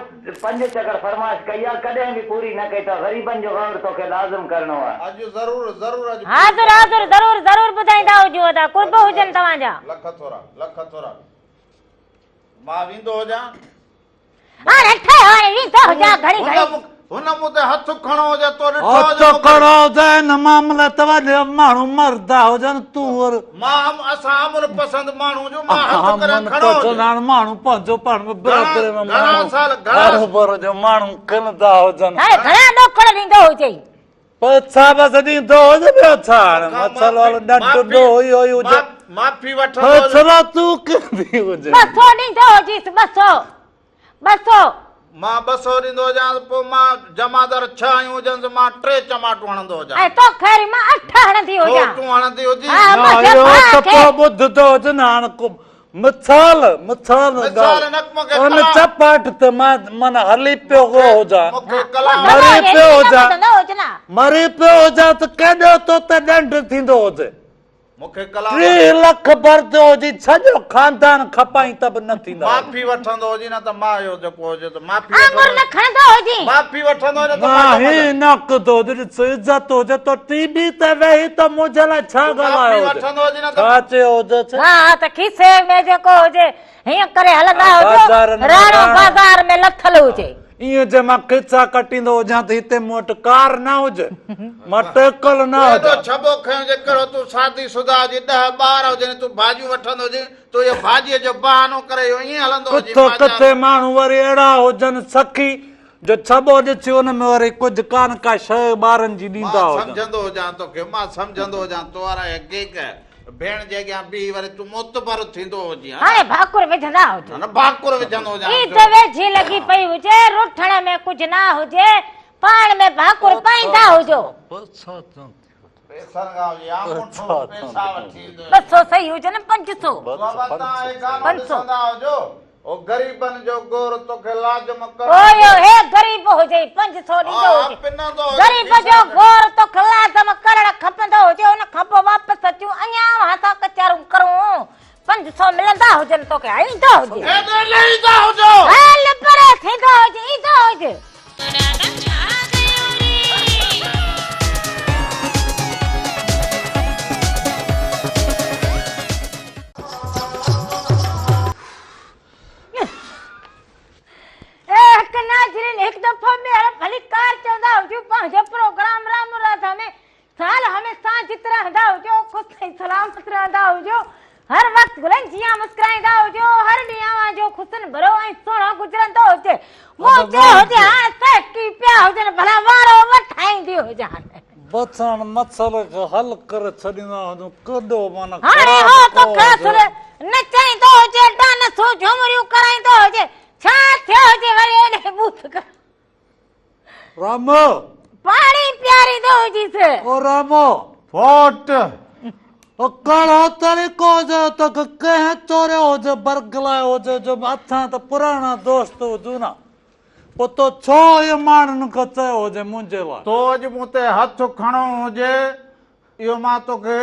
5 चकर फरमाइश कई आहे कॾहिं बि पूरी न कई त ग़रीबनि जो ग़ौर तोखे लाज़िम करणो आहे। अॼु ज़रूर ज़रूर अॼु हाज़िर हाज़िर ज़रूर ज़रूर ॿुधाईंदा हुजो अदा कुर्ब हुजनि तव्हांजा। लख थोरा मां वेंदो हुजां हाणे ठहे हाणे वेंदा हुजा घड़ी घड़ी हुन मूं ते हथ खणो हुजे तो हथ खणो हुजे हिन मामले तव्हांजे माण्हू मरदा हुजनि तूं वरी मां असां अमर पसंद माण्हू जो मां हथ करे खणो हुजे माण्हू पंहिंजो पाण में बराबरि में घणा साल बराबरि जो माण्हू किनंदा हुजनि हाणे घणा ॾोखड़ ॾींदो हुजे पोइ छा बसि ॾींदो हुजे ॿियो छा हाणे मसालो ॾंढो हुई हुजे माफ़ी वठो छा तूं कंदी हुजे 200 ॾींदो हुजीस 200 मां 200 ॾींदो हुजां पोइ मां जमादार 6 आहियूं हुजनि मां 3 चमाटो हणंदो हुजां ऐं तो खैर मां 8 हणंदी हुजां तूं हणंदी हुजी इहो त पोइ ॿुधंदो हुजे न हाणे मिसाल चपाट त मां माना हली पियो हुजां मरी पियो हुजां त केॾो तो त ॾंढ थींदो हुजे मूंखे कलाम 3 लख भरदो हुजे सॼो खानदान खपाई त बि न थींदा माफ़ी वठंदो हुजे न त मां इहो जेको हुजे त माफ़ी माफ़ी वठंदो न त न कदो इज़त हुजे त टीवी ते वेही त मुंहिंजे लाइ छा ॻाल्हायो वठंदो हुजे न छा चयो हुजे हा त खीसे में जेको हुजे हीअं करे हलंदा हुजो राणो बाज़ार में लथल हुजे ईअं जे मां खिचा कटींदो हुजां त हिते मूं वटि कार न हुजे मां टेकल न हुजे छबो खयो जे कहिड़ो तूं शादी शुदा हुजे 10 ॿार हुजनि तूं भाॼियूं वठंदो हुजे तूं इहो भाॼीअ जो बहानो करे ईअं हलंदो हुजे किथे माण्हू वरी अहिड़ा हुजनि सखी जो छबो ॾिसी हुन में वरी कुझु कान का शइ ॿारनि जी ॾींदा हुजनि सम्झंदो हुजां तोखे मां सम्झंदो हुजां तो वारा केक भेण जे अॻियां बि वरी तूं मोतबर थींदो हुजे हाणे भाकुर विझंदा हुजो न भाकुर विझंदो हुजां ई त वेझी लॻी पई हुजे रुठण में कुझु न हुजे पाण में भाकुर पाईंदा हुजो पैसा या मुठो पैसा वठी 200 सही हुजे न 500 500 हुजो ओ गरीबन जो गोर तोखे लाजम कर ओयो हे गरीब हुजे 500 ॾींदो हुजे गरीब जो गोर तोखे लाजम करण खपंदो हुजे उन खपो वापस अचूं अञा हाथा कचारूं करूं 500 मिलंदा हुजनि तोखे ईंदो हुजे ईंदा हुजो हल परे थींदो हुजे ईंदो हुजे एक दफो मेरा भली कार चंदा हुजो पंहिंजो प्रोग्राम राम राधा में साल हमेशा जित रहंदा हुजो खुश ऐं सलामत रहंदा हुजो हर वक्त गुलन जिया मुस्कुराईंदा हुजो हर ॾींहुं जो खुशन भरो ऐं सुहिणो गुज़रंदो हुजे मुंहिंजो हुजे हाणे सकी पिया हुजनि भला वारो वठाईंदी हुजे बचण मसइले खे हल करे छॾींदा हुजूं केॾो माना हाणे हो तो फैसले नचाईंदो हुजे डांसू झुमरियूं कराईंदो हुजे छा थियो हुजे वरी एॾे बूथ कर रामो पाणी पियारींदो हुजीसि ओ रामो फोट ओ कहिड़ो तरीक़ो हुजे तोखे कंहिं चोरियो हुजे बरगलायो हुजे जो असां त पुराणा दोस्त हुजूं न पोइ तो छो इहे माण्हुनि खां चयो हुजे मुंहिंजे लाइ तो अॼु मूं ते हथ खणो हुजे इहो मां तोखे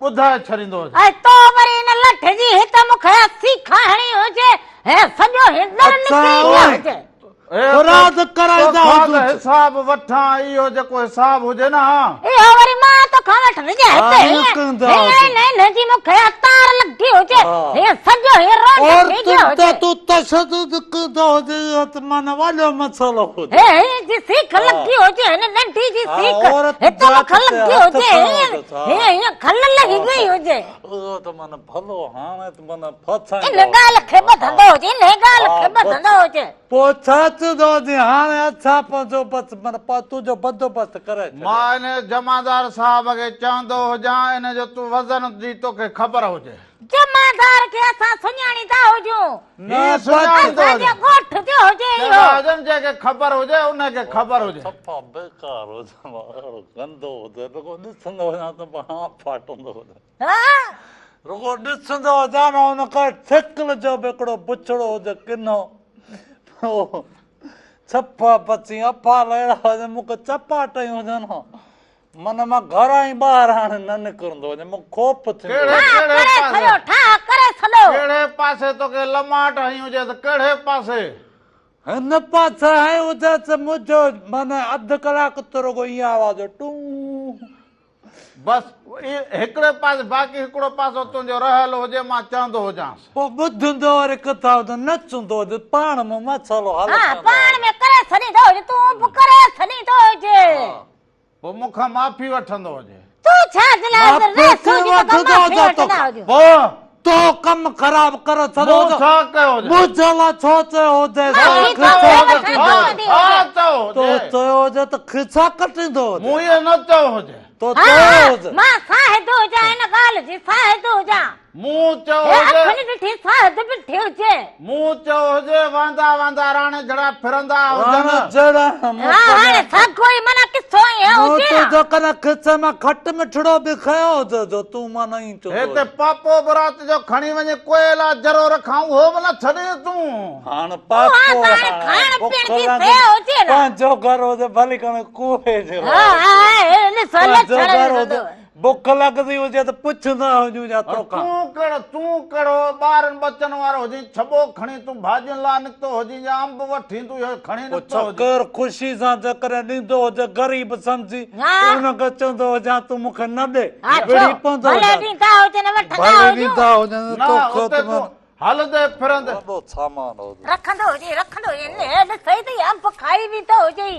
ॿुधाए छॾींदो हुजे ऐं तो वरी इन लठ जी हित मूंखे सीखा हणी हुजे हे सॼो हिंदड़ निकिरी वियो हुजे मुराद कराईंदा हुजूं हिसाब वठां इहो जेको हिसाब हुजे न इहो वरी मां तोखां वठंदे जी मूंखे तार लॻी हुजे हे सॼो हीरो और निकिरी वियो हुजे तू तशदुद कंदो हुजे त माना वॾो मसइलो हुजे हे जी सीख लॻी हुजे हिन नंढी जी सीख हिते मूंखे लॻी हुजे हे हीअं खल लही गई हुजे उहो त माना भलो हाणे त माना फसाईंदो इन ॻाल्हि खे ॿधंदो हुजे इन ॻाल्हि खे ॿधंदो हुजे पोइ छा चवंदो हुजे हाणे अछा पंहिंजो बस माना तुंहिंजो बंदोबस्तु करे मां इन जमादार साहब खे चवंदो हुजां इन जो तूं वज़न जी तोखे ख़बर हुजे जमादार खे असां सुञाणींदा हुजूं हीअ सुञाणींदो असांजे हुजे ॻोठ जो हुजे इहो हुजनि जंहिंखे ख़बर हुजे उनखे ख़बर हुजे सफ़ा बेकार हुजे गंदो हुजे रुगो ॾिसंदो हुजां त हा फाटंदो हुजे हा रुगो ॾिसंदो हुजां न हुनखे थिकल जो बि हिकिड़ो बुछड़ो हुजे किनो छपा पची अफा लहिड़ा हुजे मूंखे चपाटई हुजनि मन मां घरां ई ॿाहिरि हाणे न निकिरंदो हुजे मूंखे खोप थींदो कहिड़े पासे तोखे लमाट हई हुजे त कहिड़े पासे हिन पासे हई हुजे त मुंहिंजो माना अधु कलाक त रुगो ईअं आवाज़ टू बस हिकिड़े पासे बाक़ी हिकिड़ो पासो तुंहिंजो रहियलु हुजे मां चवंदो हुजांसि पोइ ॿुधंदो वरी किथां हुजे नचंदो हुजे पाण में मसालो पाण में करे छॾींदो हुजे तूं बि करे छॾींदो हुजे पोइ मूंखां माफ़ी वठंदो हुजे तूं छा पोइ तो कम ख़राब करे छॾो मूं छा कयो हुजे मुंहिंजे लाइ छो चयो हुजे तो चयो हुजे त खिचा कटींदो मूं इहो न चयो हुजे तो चयो हुजे मां साहिद हुजां हिन ॻाल्हि जी साहिद हुजां मूं चयो हुजे ॾिठी साहिद बीठी हुजे मूं चयो हुजे वांदा वांदा राणे जड़ा फिरंदा हुजनि जड़ा हाणे साॻो ई माना किसो ई हुजे तो जो कना खिचे में खट मिठड़ो बि खयो हुजे जो तूं माना ई चो हिते पापो बरात जो खणी वञे कोयला जरो रखां उहो बि न छॾे तूं हाणे पापो खाइण पीअण जी शइ हुजे न पंहिंजो घर हुजे भली कण कूहे जो बुख लॻंदी हुजे त पुछंदा हुजूं या तोखां तूं कहिड़ो ॿारनि बचनि वारो हुजे छॿो खणी तूं भाॼियुनि लाइ निकितो हुजे या अंब वठी तूं इहो खणी निकितो केरु ख़ुशी सां जेकॾहिं ॾींदो हुजे ग़रीब सम्झी हुनखे चवंदो हुजां तूं मूंखे न ॾे हलंदे फिरंदे रखंदो हुजे सही त अंब खाई बि थो हुजे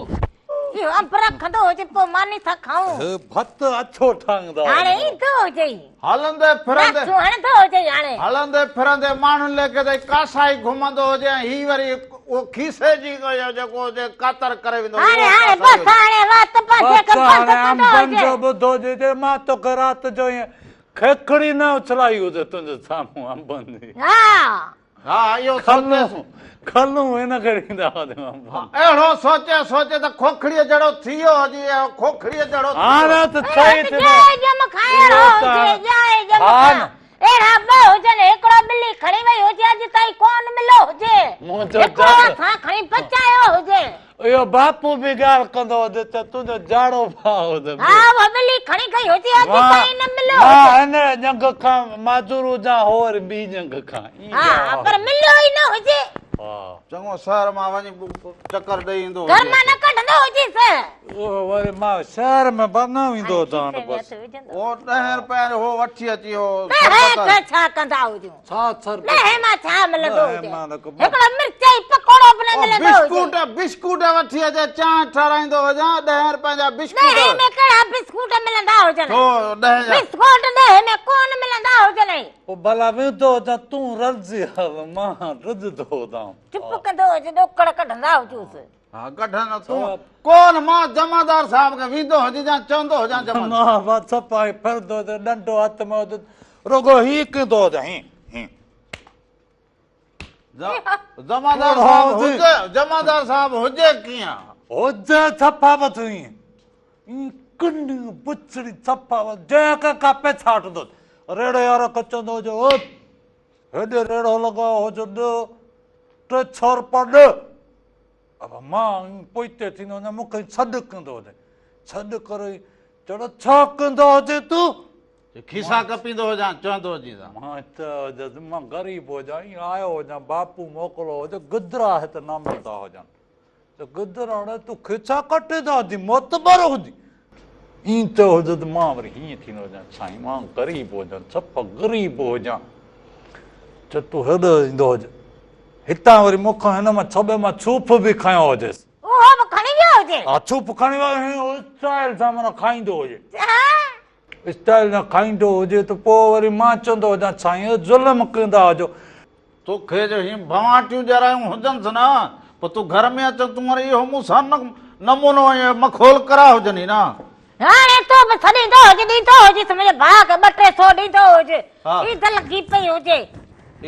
इहो अंब रखंदो हुजे पोइ मानी था खाऊं भत अछो ठाहींदा हाणे ईंदो हुजे हलंदे फिरंदे हणंदो हुजे हाणे हलंदे फिरंदे माण्हुनि लेखे त कासा ई घुमंदो हुजे ऐं ही वरी उहो खीसे जी जेको हुजे कातर करे वेंदो जो ॿुधो हुजे मां तोखे राति जो ईअं खेखड़ी न उछलाई हुजे तुंहिंजे साम्हूं अंबनि जी हा इहो खलूं हिनखे ॾींदा हुजूं अहिड़ो सोचे सोचे त खोखड़ीअ जहिड़ो थी वियो हुजे खोखड़ीअ जहिड़ो हाणे त सही अहिड़ा ॿ हुजनि हिकिड़ो ॿिली खणी वई हुजे अॼु ताईं कोन मिलो हुजे खणी पचायो हुजे इहो बापू बि ॻाल्हि कंदो हुजे त तुंहिंजो जाड़ो भाउ हुजे ॿिली खणी गई हुजे अॼु ताईं न मिलो हिन जंग खां माजूर हुजां और ॿी जंग खां पर मिलियो ई न हुजे चङो शहर मां वञी चकर ॾेई ईंदो घर मां न कढंदो हुजेसि वरी मां शहर में न ईंदो जान बस ओ 10 रुपया हो वठी अची हो छा कंदा हुजूं मां छा मिलंदो हुजे हिकिड़ो मिर्चाई पकोड़ो बि न मिलंदो बिस्कुट वठी अचे चांहि ठाराईंदो हुजां 10 रुपया जा बिस्कुट में कहिड़ा बिस्कुट मिलंदा हुजनि हो 10 बिस्कुट 10 में कोन मिलंदा हुजनि ओ भला वेंदो त तूं रज़ी हल मां रज़दो हुजां चुप कंदो हुजे ॾोकड़ कढंदा हुजूंसि हाँ कठन तू कौन मां जमादार साहब के वीदो हो जा चंदो हो जा जमा ना बात छपाई फिर दो डंडो हाथ में रोगो ही दो दही जमादार साहब हुजे जमादार साहब हुजे किया होजे छपा बतई कंडी बुचड़ी छपा जे का पे छाट दो रेड़ो यार कच्चो दो जो हेडे रेड़ो लगा हो जो दो टे छोर पड अब मां पोइते थीनो न मुखे छड कंदो दे छड करे चढ़ो छक कंदो दे तू खिसा कपींदो हो जा चंदो जी मां त जद मां गरीब हो जा आयो हो जा बापू मोकलो हो जो गुदरा है त ना मिलता हो जा तो गुदरा ने तू खिचा कटे दा दी मोतबर हो दी ई तो हो जद मां वरी ही थीनो जा छाई मां गरीब हो जा छप गरीब हो जा च तू हेड इंदो हो जा हिता वरी मुखा हिन में छबे में छूप भी खायो हो जेस ओहो बि खणी वियो हुजे आ छूप खणी वा स्टाइल सां मन खाइंदो हो जे स्टाइल न खाइंदो हुजे त पोइ वरी मां चवंदो हुजां साईं ज़ुल्म कंदा हुजो तोखे जो ही भवाटियूं ॼरायूं हुजनि न पोइ तूं घर में अच तूं वरी इहो मूंसां नमूनो मखोल करा हुजनि न हाणे तो बि छॾींदो हुजे ॾींदो हुजे मुंहिंजे भाउ खे 200 ॾींदो हुजे हा। ईद लॻी पई हुजे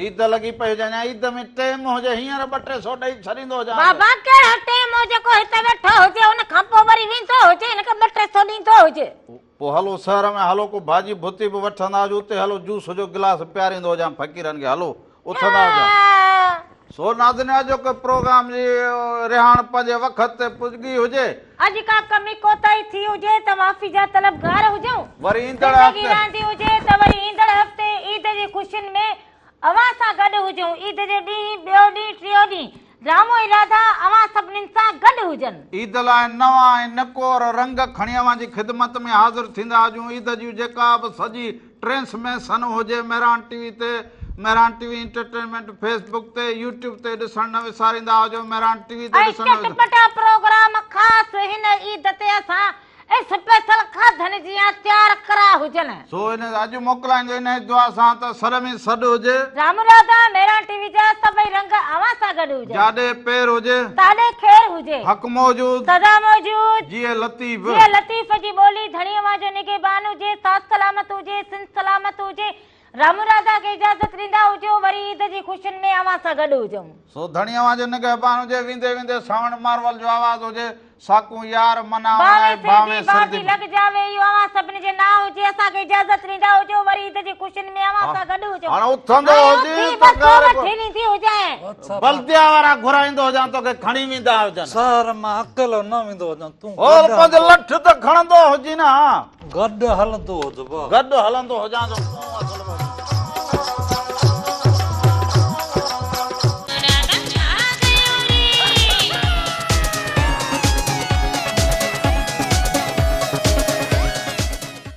ईद लॻी पई हुजे या ईद में टाइम हुजे हींअर 200 ॾेई छॾींदो हुजां बाबा कहिड़ो टेम हुजे को हिते वेठो हुजे हुन खां पोइ वरी वेंदो हुजे हिनखे 200 ॾींदो हुजे पोइ हलो शहर में हलो को भाॼी भुती बि वठंदा हुजो उते हलो जूस जो गिलास पियारींदो हुजां फ़क़ीरनि खे हलो उथंदा हुजां सो नाज़रीन जो को प्रोग्राम जी रिहाण पंहिंजे वक़्त ते पुॼी हुजे अॼु का कमी कोताही थी हुजे त माफ़ी जा तलबगार हुजूं वरी ईंदड़ ज़िंदगी हफ़्ते रहंदी हुजे त वरी ईंदड़ हफ़्ते ईद जी ख़ुशियुनि में अवां सां गॾु हुजूं ईद जे ॾींहुं ॿियो ॾींहुं टियों ॾींहुं रामो इरादा अवां सभिनीनि सां गॾु हुजनि ईद लाइ नवां ऐं नकोर रंग खणी अवां जी ख़िदमत में हाज़िर थींदा हुजूं ईद जी जेका बि सॼी ट्रांसमिशन हुजे मेहरान टीवी ते मेहरान टीवी एंटरटेनमेंट फेसबुक ते यूट्यूब ते ॾिसणु न विसारींदा हुजो मेहरान टीवी ते ऐं ॾिसणु न चटपटा प्रोग्राम ख़ासि हिन ईद ते असां स्पेशल खाधनि जी तयार करा हुजनि सो इन अॼु मोकिलाईंदो इन दुआ सां त सर में सॾु हुजे राम राधा मेहरान टीवी जा सभई रंग अवां सां गॾु हुजनि जाॾे पेर हुजे ताॾे ख़ैर हुजे हक़ मौजूद सदा मौजूद जीअं लतीफ़ जीअं लतीफ़ जी ॿोली धणी अवां जो निगहबान हुजे साथ सलामत हुजे सिंध सलामत हुजे राम राधा खे इजाज़त ॾींदा हुजो वरी ईद जी ख़ुशियुनि में अवां सां गॾु हुजूं सो धणी अवां जो निगहबान हुजे वेंदे वेंदे सावण मारवल जो आवाज़ हुजे साकू यार मना बावे सर्दी लॻ जावे इहो अवां सभिनी जे नाम हुजे असांखे इजाज़त ॾींदा हुजो वरी ईद जी ख़ुशियुनि में अवां सां गॾु हुजो हाणे उथंदो हुजे थींदी हुजे बल्दिया वारा घुराईंदो हुजां तोखे खणी वेंदा हुजनि सर मां अकेलो न वेंदो हुजां तूं और पंहिंजो लठ त खणंदो हुजे न गॾु हलंदो हुजे गॾु हलंदो हुजां